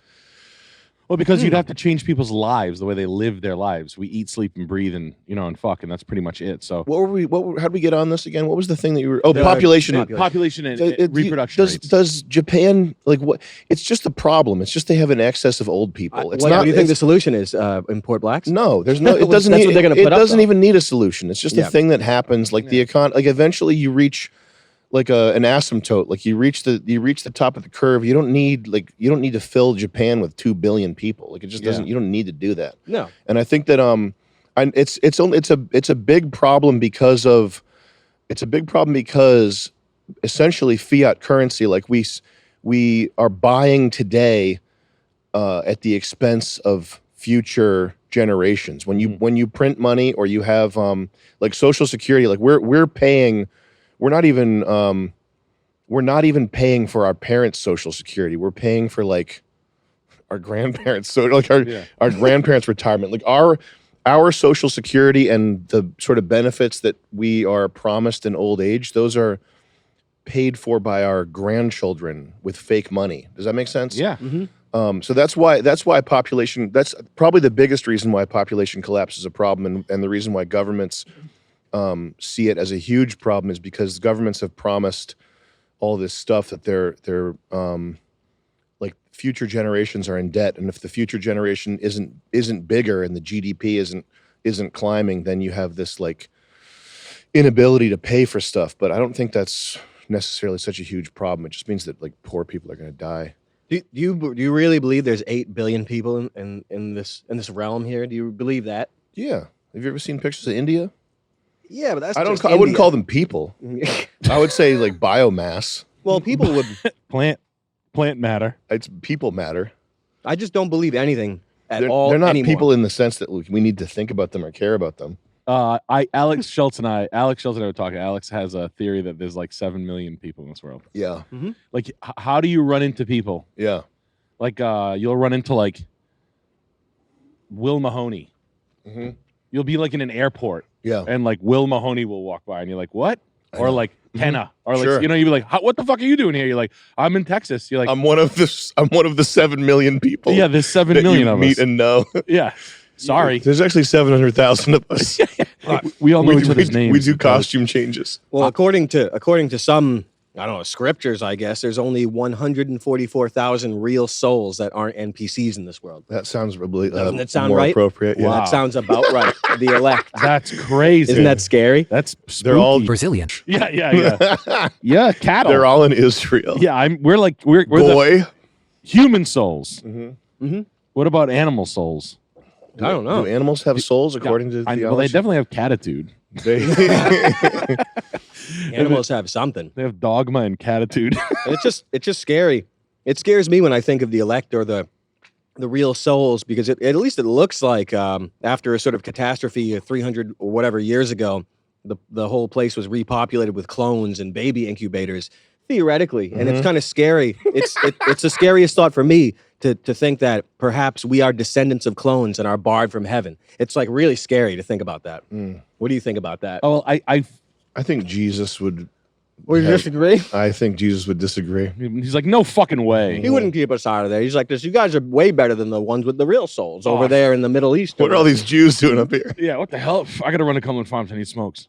S2: Well, because you'd have to change people's lives, the way they live their lives. We eat, sleep, and breathe, and and fuck, and that's pretty much it. So,
S3: how did we get on this again? What was the thing that you were? Oh, population
S2: and reproduction rates.
S3: Does Japan like what? It's just a problem. It's just they have an excess of old people. It's
S1: what
S3: not.
S1: do you think the solution is? Import blacks?
S3: No, there's no. It doesn't.
S1: That's what they're going to put up.
S3: It doesn't even need a solution. It's just a thing that happens. Like the like eventually you reach like an asymptote. Like you reach the top of the curve. You don't need to fill Japan with 2 billion people. Like it just doesn't. You don't need to do that.
S1: No.
S3: And I think that it's a big problem because essentially fiat currency, like we are buying today at the expense of future generations. When you print money or you have like Social Security, like we're paying. We're not even paying for our parents' Social Security. We're paying for like our grandparents, so like our grandparents' retirement. Like our Social Security and the sort of benefits that we are promised in old age, those are paid for by our grandchildren with fake money. Does that make sense?
S2: Yeah.
S3: Mm-hmm. So that's why population. That's probably the biggest reason why population collapse is a problem, and the reason why governments see it as a huge problem is because governments have promised all this stuff that they're like future generations are in debt, and if the future generation isn't bigger and the GDP isn't climbing, then you have this like inability to pay for stuff. But I don't think that's necessarily such a huge problem. It just means that like poor people are going to die.
S1: Do you really believe there's 8 billion people in this realm here? Do you believe that?
S3: Yeah. Have you ever seen pictures of India?
S1: Yeah, but that's
S3: I wouldn't call them people. I would say like biomass.
S1: Well, people would
S2: plant matter.
S3: It's people matter.
S1: I just don't believe anything at all.
S3: They're not
S1: anymore.
S3: people in the sense that we need to think about them or care about them.
S2: Alex Schultz and I were talking. Alex has a theory that there's like 7 million people in this world.
S3: Yeah.
S1: Mm-hmm.
S2: Like, how do you run into people?
S3: Yeah.
S2: Like, you'll run into like Will Mahoney.
S3: Mm-hmm.
S2: You'll be like in an airport.
S3: Yeah.
S2: And like Will Mahoney will walk by and you're like, what? Or like Kenna. Or like,
S3: Sure.
S2: you'd be like, what the fuck are you doing here? You're like, I'm in Texas. You're like,
S3: I'm one of the 7 million people.
S2: Yeah, there's 7
S3: that
S2: million
S3: you
S2: of
S3: meet
S2: us.
S3: and know.
S2: Yeah. Sorry.
S3: There's actually 700,000 of us.
S2: We all know each other's names.
S3: We do costume changes.
S1: Well, according to some, I don't know, scriptures, I guess, there's only 144,000 real souls that aren't NPCs in this world.
S3: That sounds probably
S1: Doesn't it sound
S3: more
S1: right?
S3: appropriate.
S1: Well,
S3: Yeah.
S1: that sounds about right. The elect.
S2: That's crazy.
S1: Isn't that scary?
S2: That's spooky.
S3: They're all
S14: Brazilian.
S2: Yeah. Yeah, cattle.
S3: They're all in Israel.
S2: Yeah, we're
S3: Boy.
S2: the human souls.
S3: Mm-hmm.
S1: Mm-hmm.
S2: What about animal souls?
S1: I don't know.
S3: Do animals have souls according to
S2: well, they definitely have catitude.
S1: Animals have something.
S2: They have dogma and catitude.
S1: It's just scary. It scares me when I think of the elect or the real souls, because at least it looks like after a sort of catastrophe 300 or whatever years ago, the whole place was repopulated with clones and baby incubators, theoretically, and it's kind of scary. It's the scariest thought for me to think that perhaps we are descendants of clones and are barred from heaven. It's like really scary to think about that. What do you think about that?
S2: Oh,
S3: I think Jesus would.
S1: Would you disagree?
S3: I think Jesus would disagree.
S2: He's like, no fucking way.
S1: He wouldn't keep us out of there. He's like, you guys are way better than the ones with the real souls over there in the Middle East.
S3: What are all these Jews doing up here?
S2: Yeah, what the hell? I got to run to Cumberland Farms. I need smokes.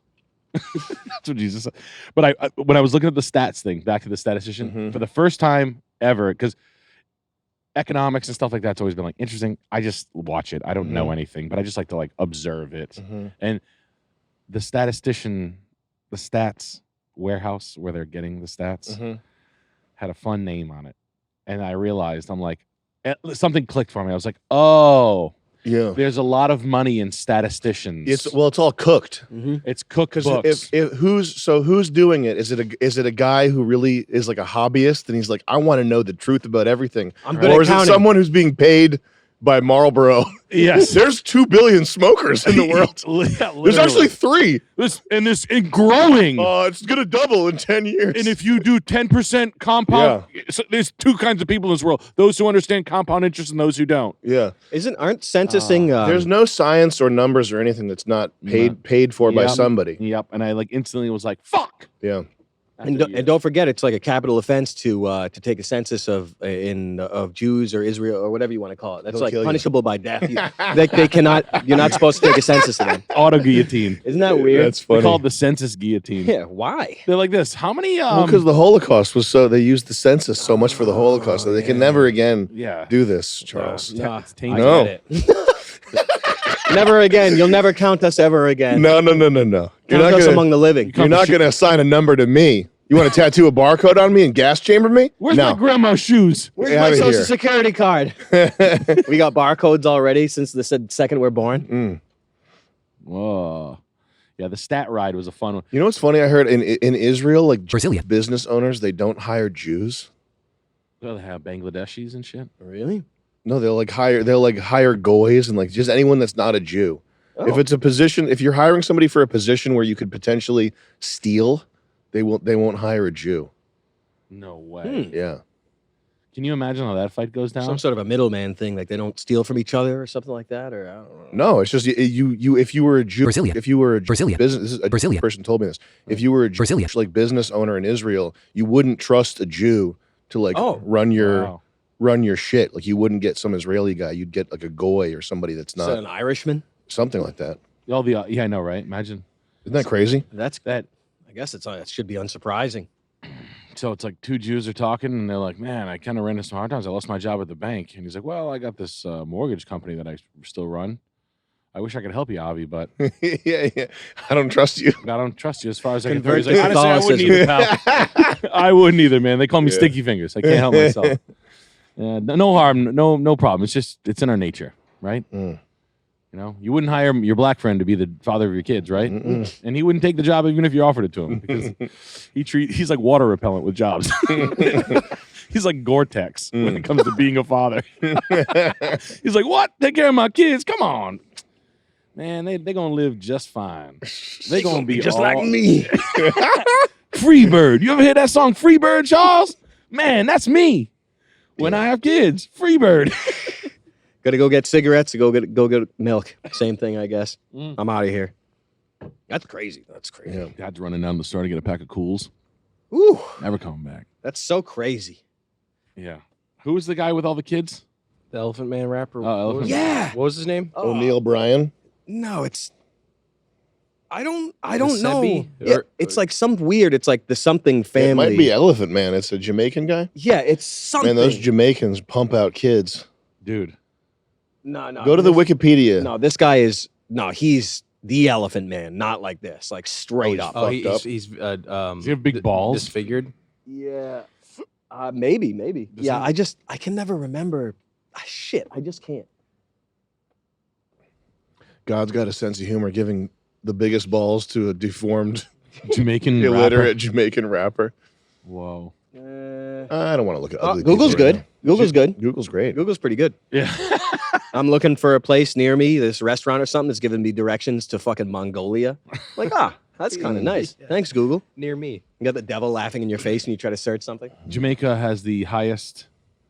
S2: That's what Jesus said. But when I was looking at the stats thing, back to the statistician, for the first time ever, because economics and stuff like that's always been like interesting. I just watch it. I don't know anything, but I just like to like observe it. And the statistician the stats warehouse where they're getting the stats had a fun name on it, and I realized I'm like, something clicked for me. I was like, oh.
S3: Yeah,
S2: there's a lot of money in statisticians.
S3: It's all cooked.
S2: It's cooked books.
S3: If who's doing it? Is it a guy who really is like a hobbyist and he's like, I want to know the truth about everything, or is it someone who's being paid by Marlboro?
S2: Yes,
S3: there's 2 billion smokers in the world. There's actually 3.
S2: This growing.
S3: It's gonna double in 10 years.
S2: And if you do 10% compound, so there's 2 kinds of people in this world: those who understand compound interest and those who don't.
S3: Yeah,
S1: aren't censusing?
S3: There's no science or numbers or anything that's not paid for by somebody.
S2: Yep, and I like instantly was like, "Fuck."
S3: Yeah.
S1: And don't forget, it's like a capital offense to take a census of Jews or Israel or whatever you want to call it. That's like punishable by death. They cannot. You're not supposed to take a census of them.
S2: Auto guillotine.
S1: Isn't that weird?
S3: That's funny.
S2: They call it the census guillotine.
S1: Yeah. Why?
S2: They're like this. How many?
S3: Because the Holocaust was they used the census so much for the Holocaust that they can never again do this, Charles.
S2: It's tainted.
S3: No.
S1: Never again. You'll never count us ever again.
S3: No. You're
S1: Count us among the living.
S3: You're not going to assign a number to me. You want to tattoo a barcode on me and gas chamber me?
S2: Where's my grandma's shoes?
S1: Where's my social security card? We got barcodes already since the second we're born.
S2: Whoa. Yeah, the stat ride was a fun one.
S3: You know what's funny? I heard in Israel, like Brazilian business owners, they don't hire Jews.
S2: Oh, they have Bangladeshis and shit.
S1: Really?
S3: No, they'll hire goys and like just anyone that's not a Jew.
S1: Oh.
S3: If it's a position, if you're hiring somebody for a position where you could potentially steal, they won't hire a Jew.
S2: No way.
S3: Yeah.
S2: Can you imagine how that fight goes down?
S1: Some sort of a middleman thing, like they don't steal from each other or something like that, or I don't know.
S3: No, it's just you. If you were a Jew, if you were a business, a person told me this. If you were a Jew, like business owner in Israel, you wouldn't trust a Jew to like run your shit. Like you wouldn't get some Israeli guy. You'd get like a goy or somebody that's not
S1: an Irishman,
S3: something like that.
S2: Yeah, I know, right? Imagine.
S3: Isn't that crazy?
S1: I guess it should be unsurprising.
S2: So it's like 2 Jews are talking, and they're like, "Man, I kind of ran into some hard times. I lost my job at the bank." And he's like, "Well, I got this mortgage company that I still run. I wish I could help you, Avi, but
S3: yeah, I don't trust you.
S2: I don't trust you as far as I can."
S1: Convert
S2: He's like,
S1: to
S2: honestly, I wouldn't either, pal. I wouldn't either, man. They call me Sticky Fingers. I can't help myself. No harm, no problem. It's just it's in our nature, right? You know, you wouldn't hire your black friend to be the father of your kids, right? And he wouldn't take the job even if you offered it to him because he's like water repellent with jobs. He's like Gore-Tex when it comes to being a father. He's like, what? Take care of my kids? Come on. Man, they're going to live just fine. They're going to be
S1: just like me.
S2: Freebird. You ever hear that song, Freebird, Charles? Man, that's me. When I have kids, Freebird.
S1: Got to go get cigarettes. Go get milk. Same thing, I guess. I'm out of here. That's crazy.
S2: Yeah. Dad's running down to the store to get a pack of Cools.
S1: Ooh,
S2: never coming back.
S1: That's so crazy.
S2: Yeah. Who was the guy with all the kids?
S4: The Elephant Man rapper.
S2: Elephant
S1: Man. Yeah.
S4: What was his name?
S3: O'Neal Bryan.
S1: No, it's. I don't know. Yeah, it's like some weird. It's like the something family.
S3: It might be Elephant Man. It's a Jamaican guy.
S1: Yeah, it's something.
S3: Man, those Jamaicans pump out kids,
S2: dude.
S1: No.
S3: Go to the Wikipedia.
S1: No, this guy is he's the Elephant Man, not like this, like straight up.
S4: Oh, he's
S2: does he have big balls?
S4: Disfigured.
S1: Yeah, maybe. Yeah, I can never remember. Shit, I just can't.
S3: God's got a sense of humor, giving the biggest balls to a deformed
S2: Jamaican
S3: illiterate Jamaican rapper.
S2: Whoa.
S3: I don't want to look at ugly
S1: Google's
S3: people
S1: good.
S3: right now.
S1: Google's good.
S3: Google's great.
S1: Google's pretty good.
S2: Yeah.
S1: I'm looking for a place near me, this restaurant or something that's giving me directions to fucking Mongolia. Like, that's kind of nice. Yeah. Thanks, Google.
S4: Near me.
S1: You got the devil laughing in your face and you try to search something.
S2: Jamaica has the highest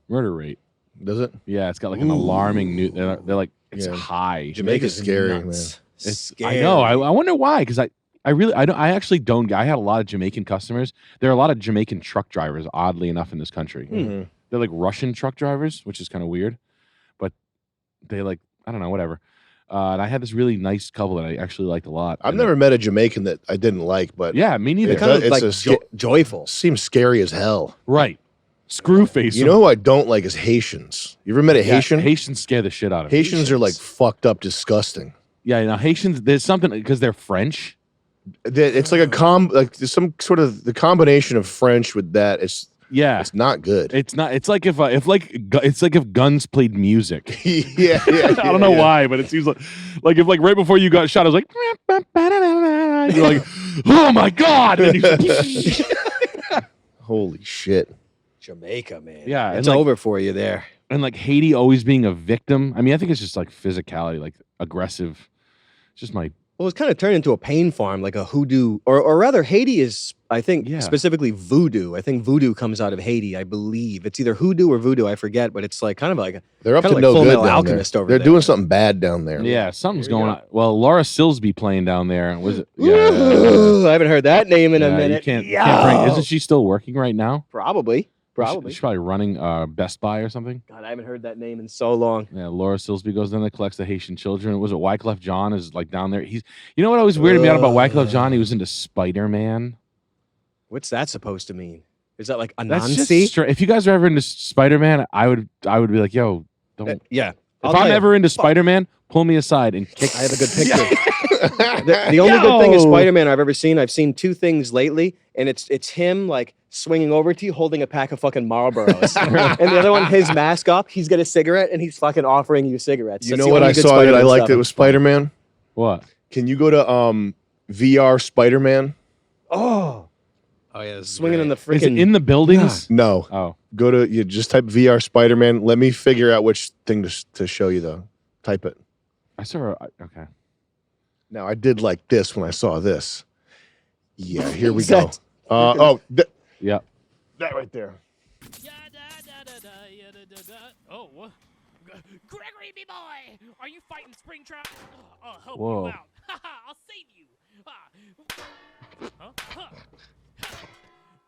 S2: murder rate.
S3: Does it?
S2: Yeah, it's got like an alarming they're like it's high.
S3: Jamaica's scary,
S1: nuts.
S3: Man.
S1: It's scary.
S2: I know. I wonder why, because I actually don't. I had a lot of Jamaican customers. There are a lot of Jamaican truck drivers, oddly enough, in this country.
S3: Mm-hmm.
S2: They're like Russian truck drivers, which is kind of weird. But they like, I don't know, whatever. And I had this really nice couple that I actually liked a lot.
S3: I've never met a Jamaican that I didn't like, but
S2: yeah, me neither.
S1: Kind of like joyful.
S3: Seems scary as hell.
S2: Right. Screw face.
S3: You know who I don't like is Haitians. You ever met a Haitian?
S2: Haitians scare the shit out of me.
S3: Haitians are like fucked up, disgusting.
S2: Yeah, Haitians, there's something, because they're French.
S3: It's like there's some sort of the combination of French with that. It's not good.
S2: It's not. It's like if Guns played music.
S3: yeah,
S2: I don't know why, but it seems like if right before you got shot, I was like, you're like, oh my god! And
S3: holy shit,
S1: Jamaica, man.
S2: Yeah,
S1: it's over for you there.
S2: And like Haiti always being a victim. I mean, I think it's just like physicality, like aggressive. It's just my.
S1: Well, it's kind of turned into a pain farm, like a hoodoo, or rather, Haiti is, I think, specifically voodoo. I think voodoo comes out of Haiti, I believe. It's either hoodoo or voodoo, I forget, but it's like kind of like
S3: they're up to
S1: like
S3: no
S1: Full
S3: good
S1: Metal
S3: down
S1: Alchemist
S3: there.
S1: over
S3: They're
S1: there.
S3: doing something bad down there.
S2: Yeah, something's going on. Well, Laura Silsby playing down there. Was it?
S1: Ooh, I haven't heard that name in a minute.
S2: You can't bring. Isn't she still working right now?
S1: Probably.
S2: She's probably running Best Buy or something.
S1: God, I haven't heard that name in so long.
S2: Yeah, Laura Silsby goes down there, collects the Haitian children. Was it Wyclef Jean is like down there? You know what always weirded me out about Wyclef Jean? He was into Spider-Man.
S1: What's that supposed to mean? Is that like
S2: That's
S1: Anansi?
S2: just if you guys are ever into Spider-Man, I would be like, yo, don't.
S1: Yeah.
S2: If I'm ever into Spider-Man, pull me aside and kick.
S1: I have a good picture. The only good thing is Spider-Man I've ever seen. I've seen two things lately, and it's him like swinging over to you, holding a pack of fucking Marlboros, and the other one, his mask up. He's got a cigarette, and he's fucking offering you cigarettes.
S3: You know what I saw that I liked? It was Spider-Man.
S2: What?
S3: Can you go to VR Spider-Man?
S1: Oh yeah, swinging in the freaking.
S2: Is it in the buildings?
S3: No.
S2: Oh,
S3: go to you. Just type VR Spider-Man. Let me figure out which thing to show you though. Type it.
S2: I saw. Okay.
S3: Now I did like this when I saw this. Yeah, here we go.
S2: Yeah.
S3: That right there.
S14: Oh, Gregory, me boy, are you fighting Springtrap? I'll help
S2: Whoa.
S14: you out. I'll save you.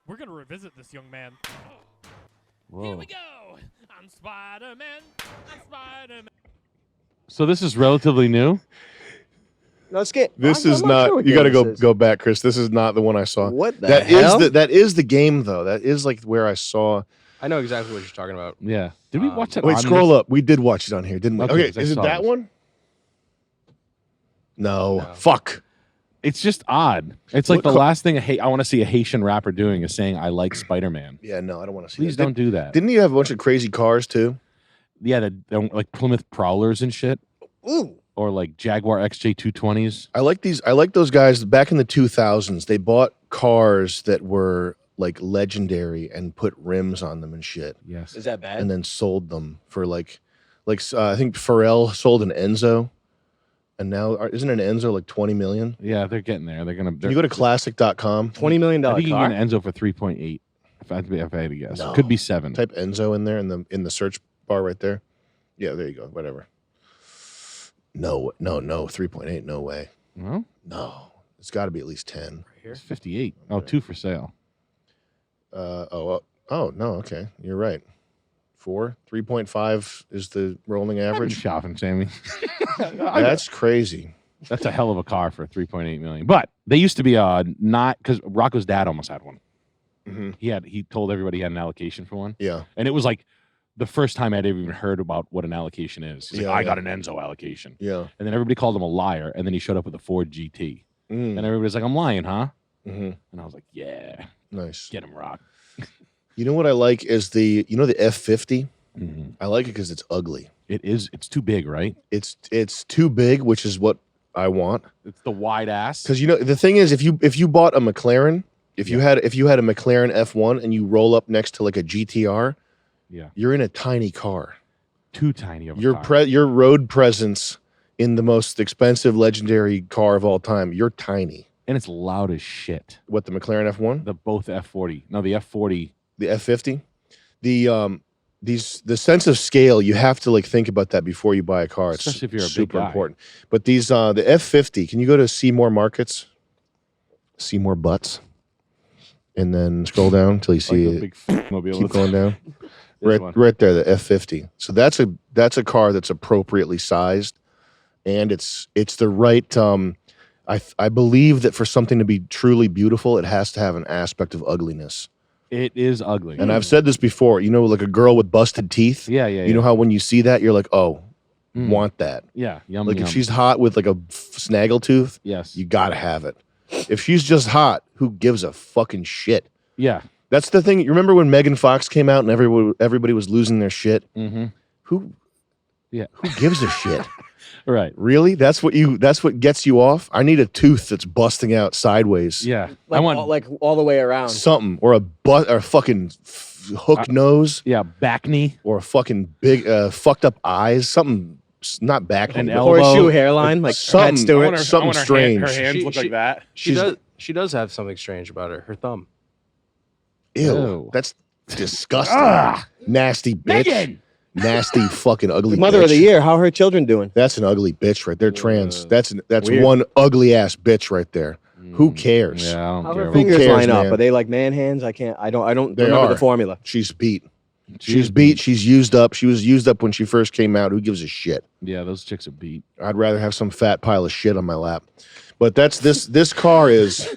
S14: We're gonna revisit this young man. Here we go. I'm Spider-Man. I'm Spider-Man.
S2: So this is relatively new.
S1: No, skip.
S3: This
S1: I'm
S3: is
S1: not
S3: not.
S1: sure what
S3: You got to
S1: game this is.
S3: go back, Chris. This is not the one I saw.
S1: What the
S3: That
S1: hell?
S3: is that is the game though. That is like where I saw.
S4: I know exactly what you're talking about.
S2: Yeah. Did we watch it?
S3: Wait,
S2: on
S3: scroll
S2: this?
S3: up. We did watch it on here, didn't we?
S2: Okay,
S3: Okay,
S2: 'cause I
S3: is it
S2: saw
S3: that
S2: this.
S3: one? No. Fuck.
S2: It's just odd. It's like
S3: What
S2: the last thing I want to see a Haitian rapper doing is saying I like Spider-Man.
S3: Yeah, no, I don't want to see.
S2: Please don't do that.
S3: Didn't you have a bunch of crazy cars too?
S2: Yeah, like Plymouth Prowlers and shit.
S1: Ooh.
S2: Or like Jaguar XJ220s.
S3: I like these. I like those guys back in the 2000s. They bought cars that were like legendary and put rims on them and shit.
S2: Yes.
S1: Is that bad?
S3: And then sold them for like I think Pharrell sold an Enzo, and now isn't an Enzo like 20 million?
S2: Yeah, they're getting there. They're gonna.
S3: Can you go to classic.com?
S1: $20 million
S2: I think you
S1: car.
S2: can get an Enzo for 3.8. If I had to guess,
S3: No.
S2: it could be 7.
S3: Type Enzo in there in the search bar right there. Yeah, there you go. Whatever. No, 3.8. No way.
S2: No,
S3: No, it's got to be at least 10.
S2: it's 58. Oh, 2 for sale.
S3: Oh no. Okay, you're right. 3.5 is the rolling average.
S2: Shopping, Sammy.
S3: That's crazy.
S2: That's a hell of a car for 3.8 million. But they used to be not because Rocco's dad almost had one.
S3: Mhm.
S2: He told everybody he had an allocation for one.
S3: Yeah.
S2: And it was like the first time I'd even heard about what an allocation is. He's
S3: Yeah,
S2: like, I
S3: yeah.
S2: got an Enzo allocation.
S3: Yeah.
S2: And then everybody called him a liar. And then he showed up with a Ford GT.
S3: Mm.
S2: And everybody's like, I'm lying, huh?
S3: Mhm.
S2: And I was like, yeah,
S3: Nice.
S2: get him, Rock.
S3: You know what I like is the F50.
S2: Mhm.
S3: I like it because it's ugly.
S2: It's too big, right?
S3: It's too big, which is what I want.
S2: It's the wide ass.
S3: Because the thing is, if you bought a McLaren, if you had a McLaren F1 and you roll up next to like a GTR,
S2: Yeah.
S3: you're in a tiny car.
S2: Too tiny of a car.
S3: Your road presence in the most expensive legendary car of all time, you're tiny.
S2: And it's loud as shit.
S3: What, the McLaren F1?
S2: The both F40. No, the F40.
S3: The F50? The sense of scale, you have to like think about that before you buy a car. It's
S2: Especially if you're a big
S3: super
S2: guy.
S3: important. But the F50, can you go to Seymour Markets? Seymour Butts? And then scroll down until you see
S2: Like a
S3: it.
S2: big mobile.
S3: Keep going down.
S2: This one.
S3: right there, the F50. So that's a car that's appropriately sized, and it's the right. I believe that for something to be truly beautiful, it has to have an aspect of ugliness.
S2: It is ugly.
S3: And I've said this before. Like a girl with busted teeth.
S2: Yeah, yeah.
S3: You know how when you see that, you're like, oh,
S2: Mm.
S3: want that.
S2: Yeah, yum,
S3: Like
S2: yum.
S3: if she's hot with like a snaggletooth,
S2: yes,
S3: you gotta have it. If she's just hot, who gives a fucking shit?
S2: Yeah.
S3: That's the thing. You remember when Megan Fox came out and everybody was losing their shit?
S2: Mm-hmm.
S3: Who gives a shit?
S2: Right.
S3: Really? That's what gets you off? I need a tooth that's busting out sideways.
S2: Yeah.
S1: Like,
S2: I want
S1: all the way around.
S3: Something. Or a fucking hook nose.
S2: Yeah, back knee.
S3: Or a fucking big fucked up eyes. Something not back knee.
S2: An
S3: but
S2: elbow.
S1: Horseshoe hairline, like Pat Stewart.
S3: Something strange.
S2: Her hands look like that.
S4: She does have something strange about her. Her thumb.
S3: Ew. That's disgusting. Nasty bitch.
S2: Megan!
S3: Nasty fucking ugly
S1: Mother
S3: bitch.
S1: of the year. How are her children doing?
S3: That's an ugly bitch right there. Trans. That's
S1: weird.
S3: one ugly ass bitch right there. Who cares?
S2: Yeah, I
S1: How
S2: don't
S1: her
S2: care.
S1: fingers
S3: cares,
S1: line up?
S3: man?
S1: Are they like man hands? I don't
S3: They
S1: remember
S3: are.
S1: the formula.
S3: She's beat. She's beat. She's used up. She was used up when she first came out. Who gives a shit?
S2: Yeah, those chicks are beat.
S3: I'd rather have some fat pile of shit on my lap. But that's this car is.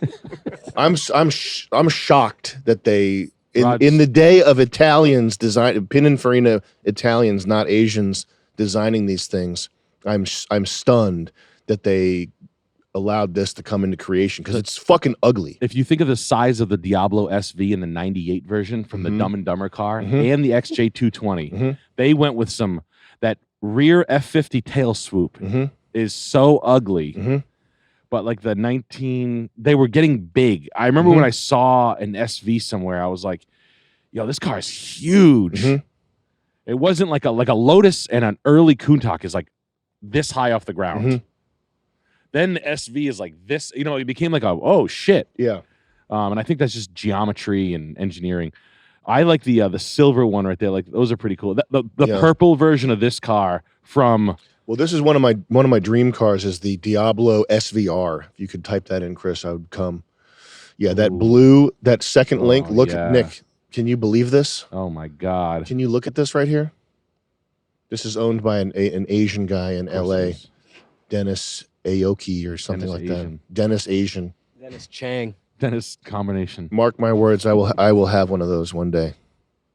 S3: I'm shocked that they in the day of Italians design Pininfarina Italians, not Asians, designing these things. I'm stunned that they allowed this to come into creation because it's fucking ugly.
S2: If you think of the size of the Diablo SV in the 98 version from the Dumb and Dumber car and the XJ220, they went with that rear F50 tail swoop is so ugly. But like they were getting big. I remember when I saw an SV somewhere, I was like, yo, this car is huge. It wasn't like a Lotus, and an early Countach is like this high off the ground. Then the SV is like this, it became like oh shit.
S3: Yeah.
S2: And I think that's just geometry and engineering. I like the silver one right there. Like those are pretty cool. The purple version of this car from.
S3: Well, this is one of my dream cars is the Diablo SVR. If you could type that in, Chris, I would come. Yeah, that blue, that second link. Look at Nick. Can you believe this?
S2: Oh my God.
S3: Can you look at this right here? This is owned by an Asian guy in LA, Dennis Aoki or something like that. Dennis Asian.
S1: Dennis Chang.
S2: Dennis combination.
S3: Mark my words, I will have one of those one day.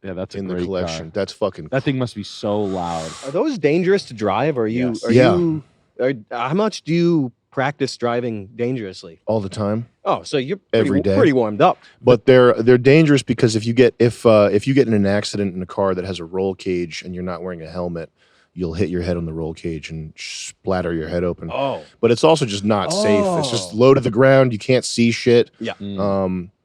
S2: Yeah, that's
S3: in
S2: a great
S3: the collection.
S2: car.
S3: That's fucking.
S2: That thing must be so loud.
S1: Are those dangerous to drive? Or how much do you practice driving dangerously?
S3: All the time.
S1: Oh, so you're
S3: every day.
S1: Pretty warmed up.
S3: But they're dangerous because if you get in an accident in a car that has a roll cage and you're not wearing a helmet, you'll hit your head on the roll cage and splatter your head open.
S1: Oh.
S3: But it's also just not safe. It's just low to the ground. You can't see shit.
S1: Yeah.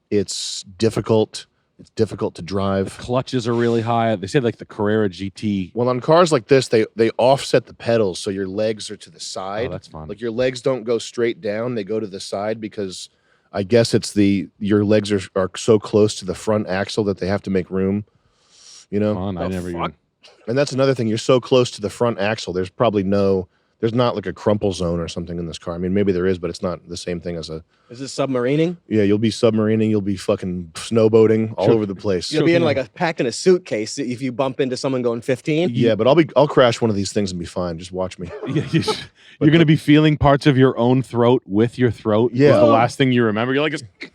S3: It's difficult. It's difficult to drive.
S2: The clutches are really high. They said like the Carrera GT.
S3: Well, on cars like this, they offset the pedals so your legs are to the side.
S2: Oh, that's fun.
S3: Like your legs don't go straight down; they go to the side because I guess it's your legs are so close to the front axle that they have to make room.
S2: Fun. I never even.
S3: And that's another thing. You're so close to the front axle. There's probably there's not like a crumple zone or something in this car. I mean, maybe there is, but it's not the same thing as a.
S1: Is this submarining?
S3: Yeah, you'll be submarining. You'll be fucking snowboating all over the place.
S1: You'll be packed in a suitcase if you bump into someone going 15.
S3: Yeah, but I'll crash one of these things and be fine. Just watch me.
S2: You're gonna be feeling parts of your own throat with your throat.
S3: Yeah,
S2: the last thing you remember. You're like.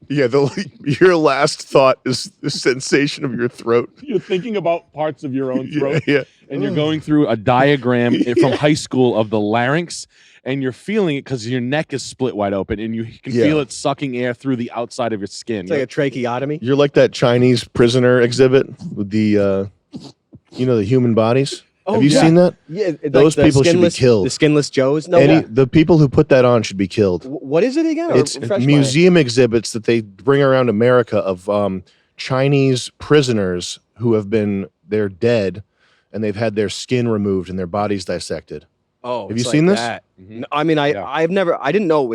S3: Yeah, your last thought is the sensation of your throat.
S2: You're thinking about parts of your own throat,
S3: yeah.
S2: And you're going through a diagram from high school of the larynx, and you're feeling it because your neck is split wide open, and you can feel it sucking air through the outside of your skin.
S1: It's like a tracheotomy.
S3: You're like that Chinese prisoner exhibit with the human bodies. Have you seen that?
S1: Yeah,
S3: those people should be killed.
S1: The skinless Joes.
S3: The people who put that on should be killed.
S1: What is it again?
S3: It's museum exhibits that they bring around America of Chinese prisoners who they're dead, and they've had their skin removed and their bodies dissected.
S1: Oh,
S3: have you seen this?
S1: Mm-hmm. I mean, I didn't know it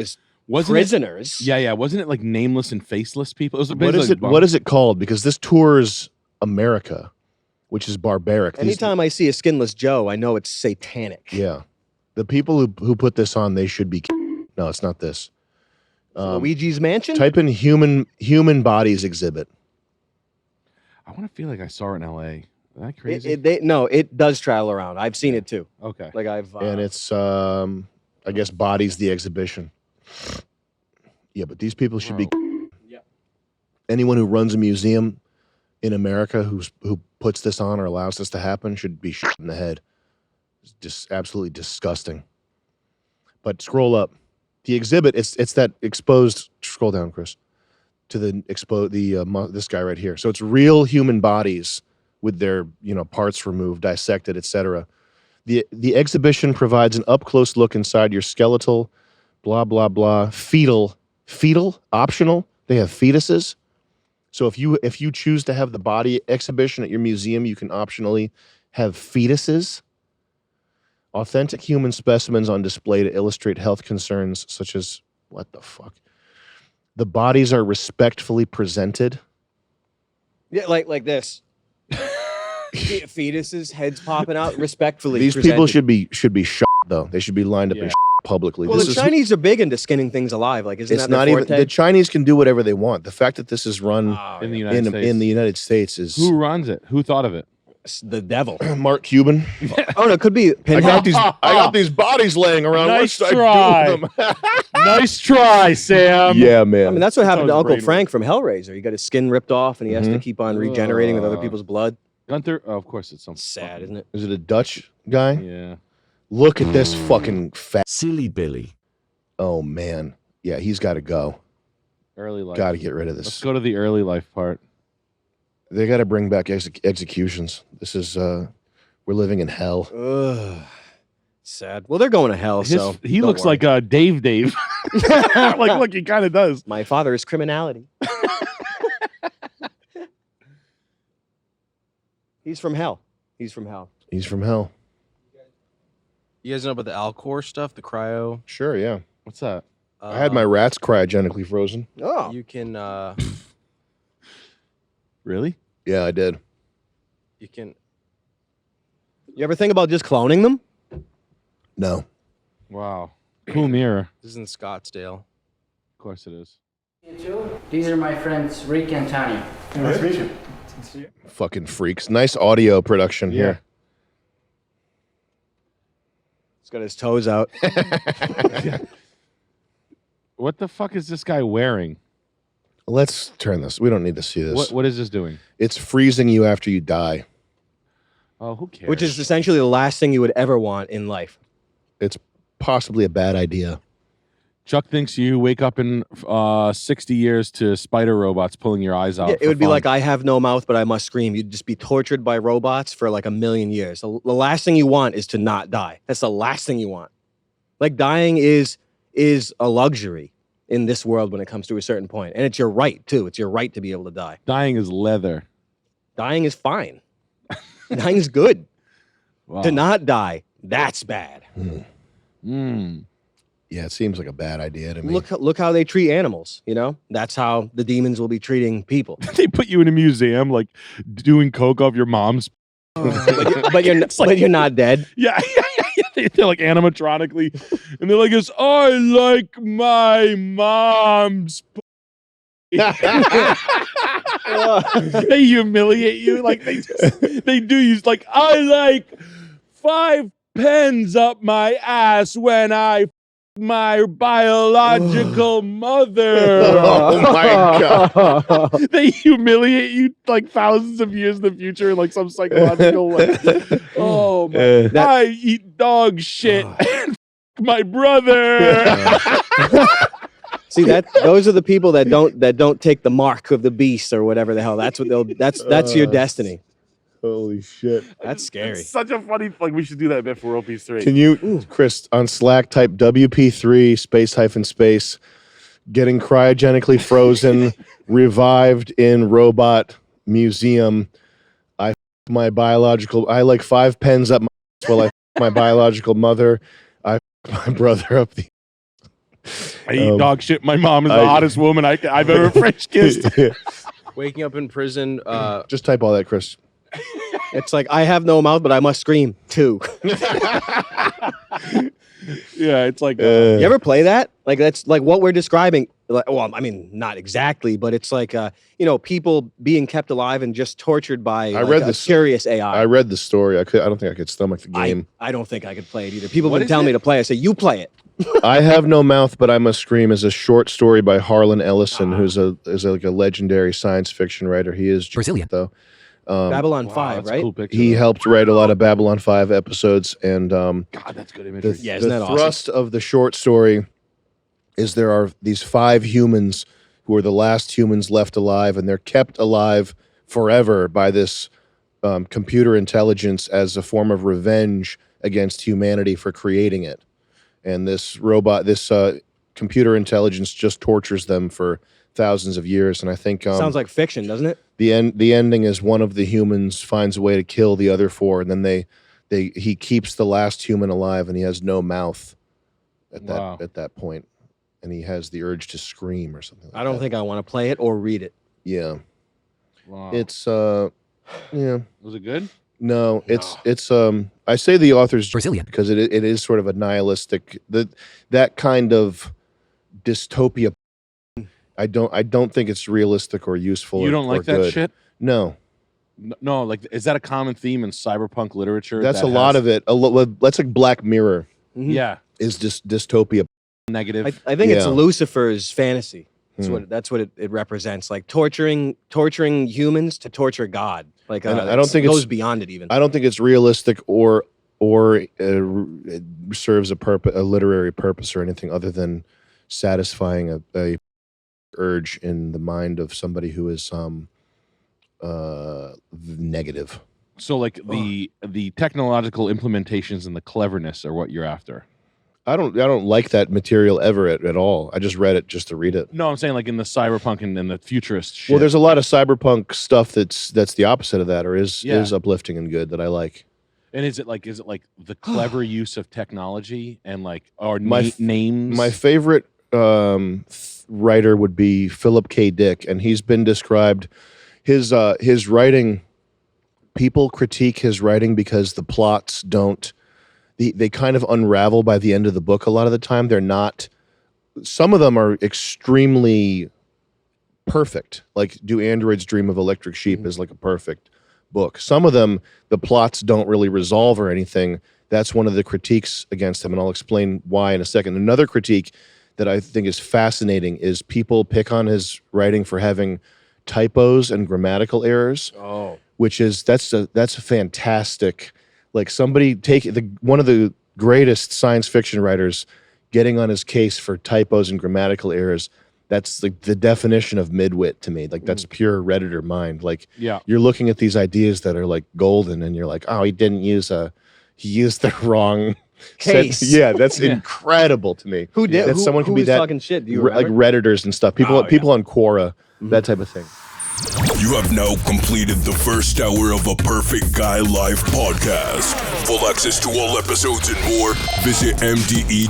S1: was prisoners.
S2: Yeah. Wasn't it like nameless and faceless people?
S3: What is it called? Because this tours America, which is barbaric.
S1: Anytime I see a skinless Joe, I know it's satanic.
S3: Yeah. The people who put this on, they should be. No, it's not this.
S1: Luigi's Mansion?
S3: Type in human bodies exhibit.
S2: I want to feel like I saw it in L.A. Is that crazy?
S1: It does travel around. I've seen it too.
S2: Okay.
S1: Like
S3: and it's I guess Bodies the exhibition. Yeah, but these people should be.
S1: Yeah.
S3: Anyone who runs a museum in America who puts this on or allows this to happen should be shot in the head. It's just absolutely disgusting. But scroll up. The exhibit, it's that exposed. Scroll down, Chris, to the this guy right here. So it's real human bodies with their parts removed, dissected, etc. The exhibition provides an up close look inside your skeletal, blah blah blah, fetal optional. They have fetuses. So if you choose to have the body exhibition at your museum, you can optionally have fetuses. Authentic human specimens on display to illustrate health concerns such as what the fuck. The bodies are respectfully presented.
S1: Yeah, like this. Fetuses, heads popping out, respectfully.
S3: These
S1: presented.
S3: people should be shot though. They should be lined up and shot publicly.
S1: Well, the Chinese are big into skinning things alive. Like, isn't
S3: it's
S1: that
S3: not
S1: their
S3: even
S1: forte?
S3: the Chinese can do whatever they want. The fact that this is run
S2: in the United States.
S3: in the United States is
S2: Who runs it? Who thought of it?
S1: The devil.
S3: Mark Cuban.
S1: Oh no, it could be.
S3: I got these bodies laying around.
S2: Nice
S3: what should
S2: try.
S3: I do with them?
S2: Nice try, Sam.
S3: Yeah, man.
S1: I mean, that's what happened to
S2: Sounds
S1: Uncle
S2: brainwave.
S1: Frank from Hellraiser. He got his skin ripped off, and he has to keep on regenerating with other people's blood.
S2: Gunther. Oh, of course, it's something
S1: Sad, isn't it?
S3: Is it a Dutch guy?
S2: Yeah.
S3: Look at this fucking fat
S15: Silly Billy.
S3: Oh man. Yeah, he's got to go.
S2: Early life.
S3: Got to get rid of
S2: Let's
S3: this.
S2: go to the early life part.
S3: They got to bring back executions. This is we're living in hell.
S1: Ugh. Sad. Well, they're going to hell, so
S2: He
S1: don't
S2: looks
S1: worry.
S2: like Dave. Look, he kind of does.
S1: My father is criminality. He's from hell. He's from hell.
S3: He's from hell.
S4: You guys know about the Alcor stuff, the cryo?
S3: Sure, yeah.
S2: What's that?
S3: I had my rats cryogenically frozen.
S1: Oh.
S4: You can
S2: Really?
S3: Yeah, I did.
S4: you can
S1: You ever think about just cloning them?
S3: No.
S2: Wow. Cool mirror.
S4: this is in Scottsdale.
S2: Of course it is.
S16: These are my friends Rick and Tanya.
S12: Nice to meet you.
S3: Fucking freaks. Nice audio production here.
S1: He's got his toes out.
S2: What the fuck is this guy wearing?
S3: Let's turn this. We don't need to see this.
S2: What is this doing?
S3: It's freezing you after you die.
S2: Oh, who cares?
S1: Which is essentially the last thing you would ever want in life.
S3: It's possibly a bad idea.
S2: Chuck thinks you wake up in 60 years to spider robots pulling your eyes out.
S1: Yeah, it
S2: for
S1: would be
S2: fun.
S1: like, I have no mouth, but I must scream. You'd just be tortured by robots for like 1,000,000 years. The last thing you want is to not die. That's the last thing you want. Like, dying is a luxury in this world when it comes to a certain point. And it's your right, too. It's your right to be able to die.
S2: Dying is leather.
S1: Dying is fine. Dying is good.
S2: Wow.
S1: To not die, that's bad.
S3: Yeah, it seems like a bad idea to me.
S1: Look how they treat animals, you know? That's how the demons will be treating people.
S2: They put you in a museum, like doing coke off your mom's.
S1: but you're not dead.
S2: Yeah. They're like animatronically, and they're like, "It's I like my mom's." They humiliate you, like they do. You like, I like 5 pens up my ass when I my biological mother.
S3: Oh my god!
S2: They humiliate you like thousands of years in the future, in like some psychological way. Oh my! I eat dog shit and my brother.
S1: See those are the people that don't take the mark of the beast or whatever the hell. That's what they'll. That's your destiny.
S3: Holy shit!
S1: That's scary.
S2: It's such a funny. Like, we should do that bit for World Peace 3.
S3: Can you, Chris, on Slack type WP3 space getting cryogenically frozen, revived in robot museum. I like 5 pens up my while I my biological mother. I my brother up the.
S2: I eat dog shit. My mom is the hottest woman I've ever French kissed.
S4: Waking up in prison.
S3: Just type all that, Chris.
S1: It's like, I have no mouth, but I must scream too.
S2: Yeah, it's like
S1: you ever play that? Like, that's like what we're describing. Like, well, I mean, not exactly, but it's like people being kept alive and just tortured by curious AI.
S3: I read the story. I don't think I could stomach the game.
S1: I don't think I could play it either. People have been telling me to play. I say, you play it.
S3: I Have No Mouth, But I Must Scream is a short story by Harlan Ellison, who's like a legendary science fiction writer. He is Brazilian, though.
S1: Babylon 5, right?
S2: Cool picture,
S3: he helped write a lot of Babylon 5 episodes, and
S2: God, that's good imagery.
S1: Yeah, isn't that
S3: the
S1: awesome?
S3: thrust of the short story is there are these 5 humans who are the last humans left alive, and they're kept alive forever by this computer intelligence as a form of revenge against humanity for creating it. And this robot, this computer intelligence just tortures them for thousands of years. And I think
S1: sounds like fiction, doesn't it?
S3: the ending is one of the humans finds a way to kill the other 4, and then he keeps the last human alive, and he has no mouth at that point, and he has the urge to scream or something.
S1: I don't think I want to play it or read it.
S3: Yeah.
S2: Wow.
S3: It's yeah.
S2: Was it good?
S3: No, it's I say the author's Brazilian because it is sort of a nihilistic that kind of dystopia. I don't think it's realistic or useful.
S2: You don't like that
S3: good.
S2: shit?
S3: No.
S2: No, like, is that a common theme in cyberpunk literature?
S3: That's a lot of it. That's like Black Mirror.
S2: Yeah.
S3: Is just dystopia.
S2: Negative.
S1: I think it's Lucifer's fantasy. That's what it represents. Like torturing humans to torture God. Like
S3: I don't think
S1: it goes
S3: it's
S1: beyond it even.
S3: I don't think it's realistic or it serves a literary purpose or anything other than satisfying a urge in the mind of somebody who is negative.
S2: So like the technological implementations and the cleverness are what you're after.
S3: I don't like that material ever at all. I just read it just to read it.
S2: No, I'm saying like in the cyberpunk and the futurist shit.
S3: Well, there's a lot of cyberpunk stuff that's the opposite of that, or is uplifting and good that I like.
S2: And is it like the clever use of technology and like or names?
S3: My favorite writer would be Philip K. Dick, and he's been described his writing. People critique his writing because the plots don't. They kind of unravel by the end of the book. A lot of the time, they're not. Some of them are extremely perfect. Like Do Androids Dream of Electric Sheep is like a perfect book. Some of them, the plots don't really resolve or anything. That's one of the critiques against him, and I'll explain why in a second. Another critique that I think is fascinating is people pick on his writing for having typos and grammatical errors.
S1: Oh,
S3: which is that's a fantastic. Like somebody one of the greatest science fiction writers getting on his case for typos and grammatical errors. That's like the definition of midwit to me. Like that's pure Redditor mind. Like you're looking at these ideas that are like golden, and you're like, oh, he used the wrong
S1: case.
S3: Yeah, that's incredible to me.
S1: Who did?
S3: That someone can be that
S1: talking shit? Do you
S3: like Redditors and stuff. People on Quora, that type of thing.
S15: You have now completed the first hour of a Perfect Guy Live podcast. For access to all episodes and more, visit mde.tv.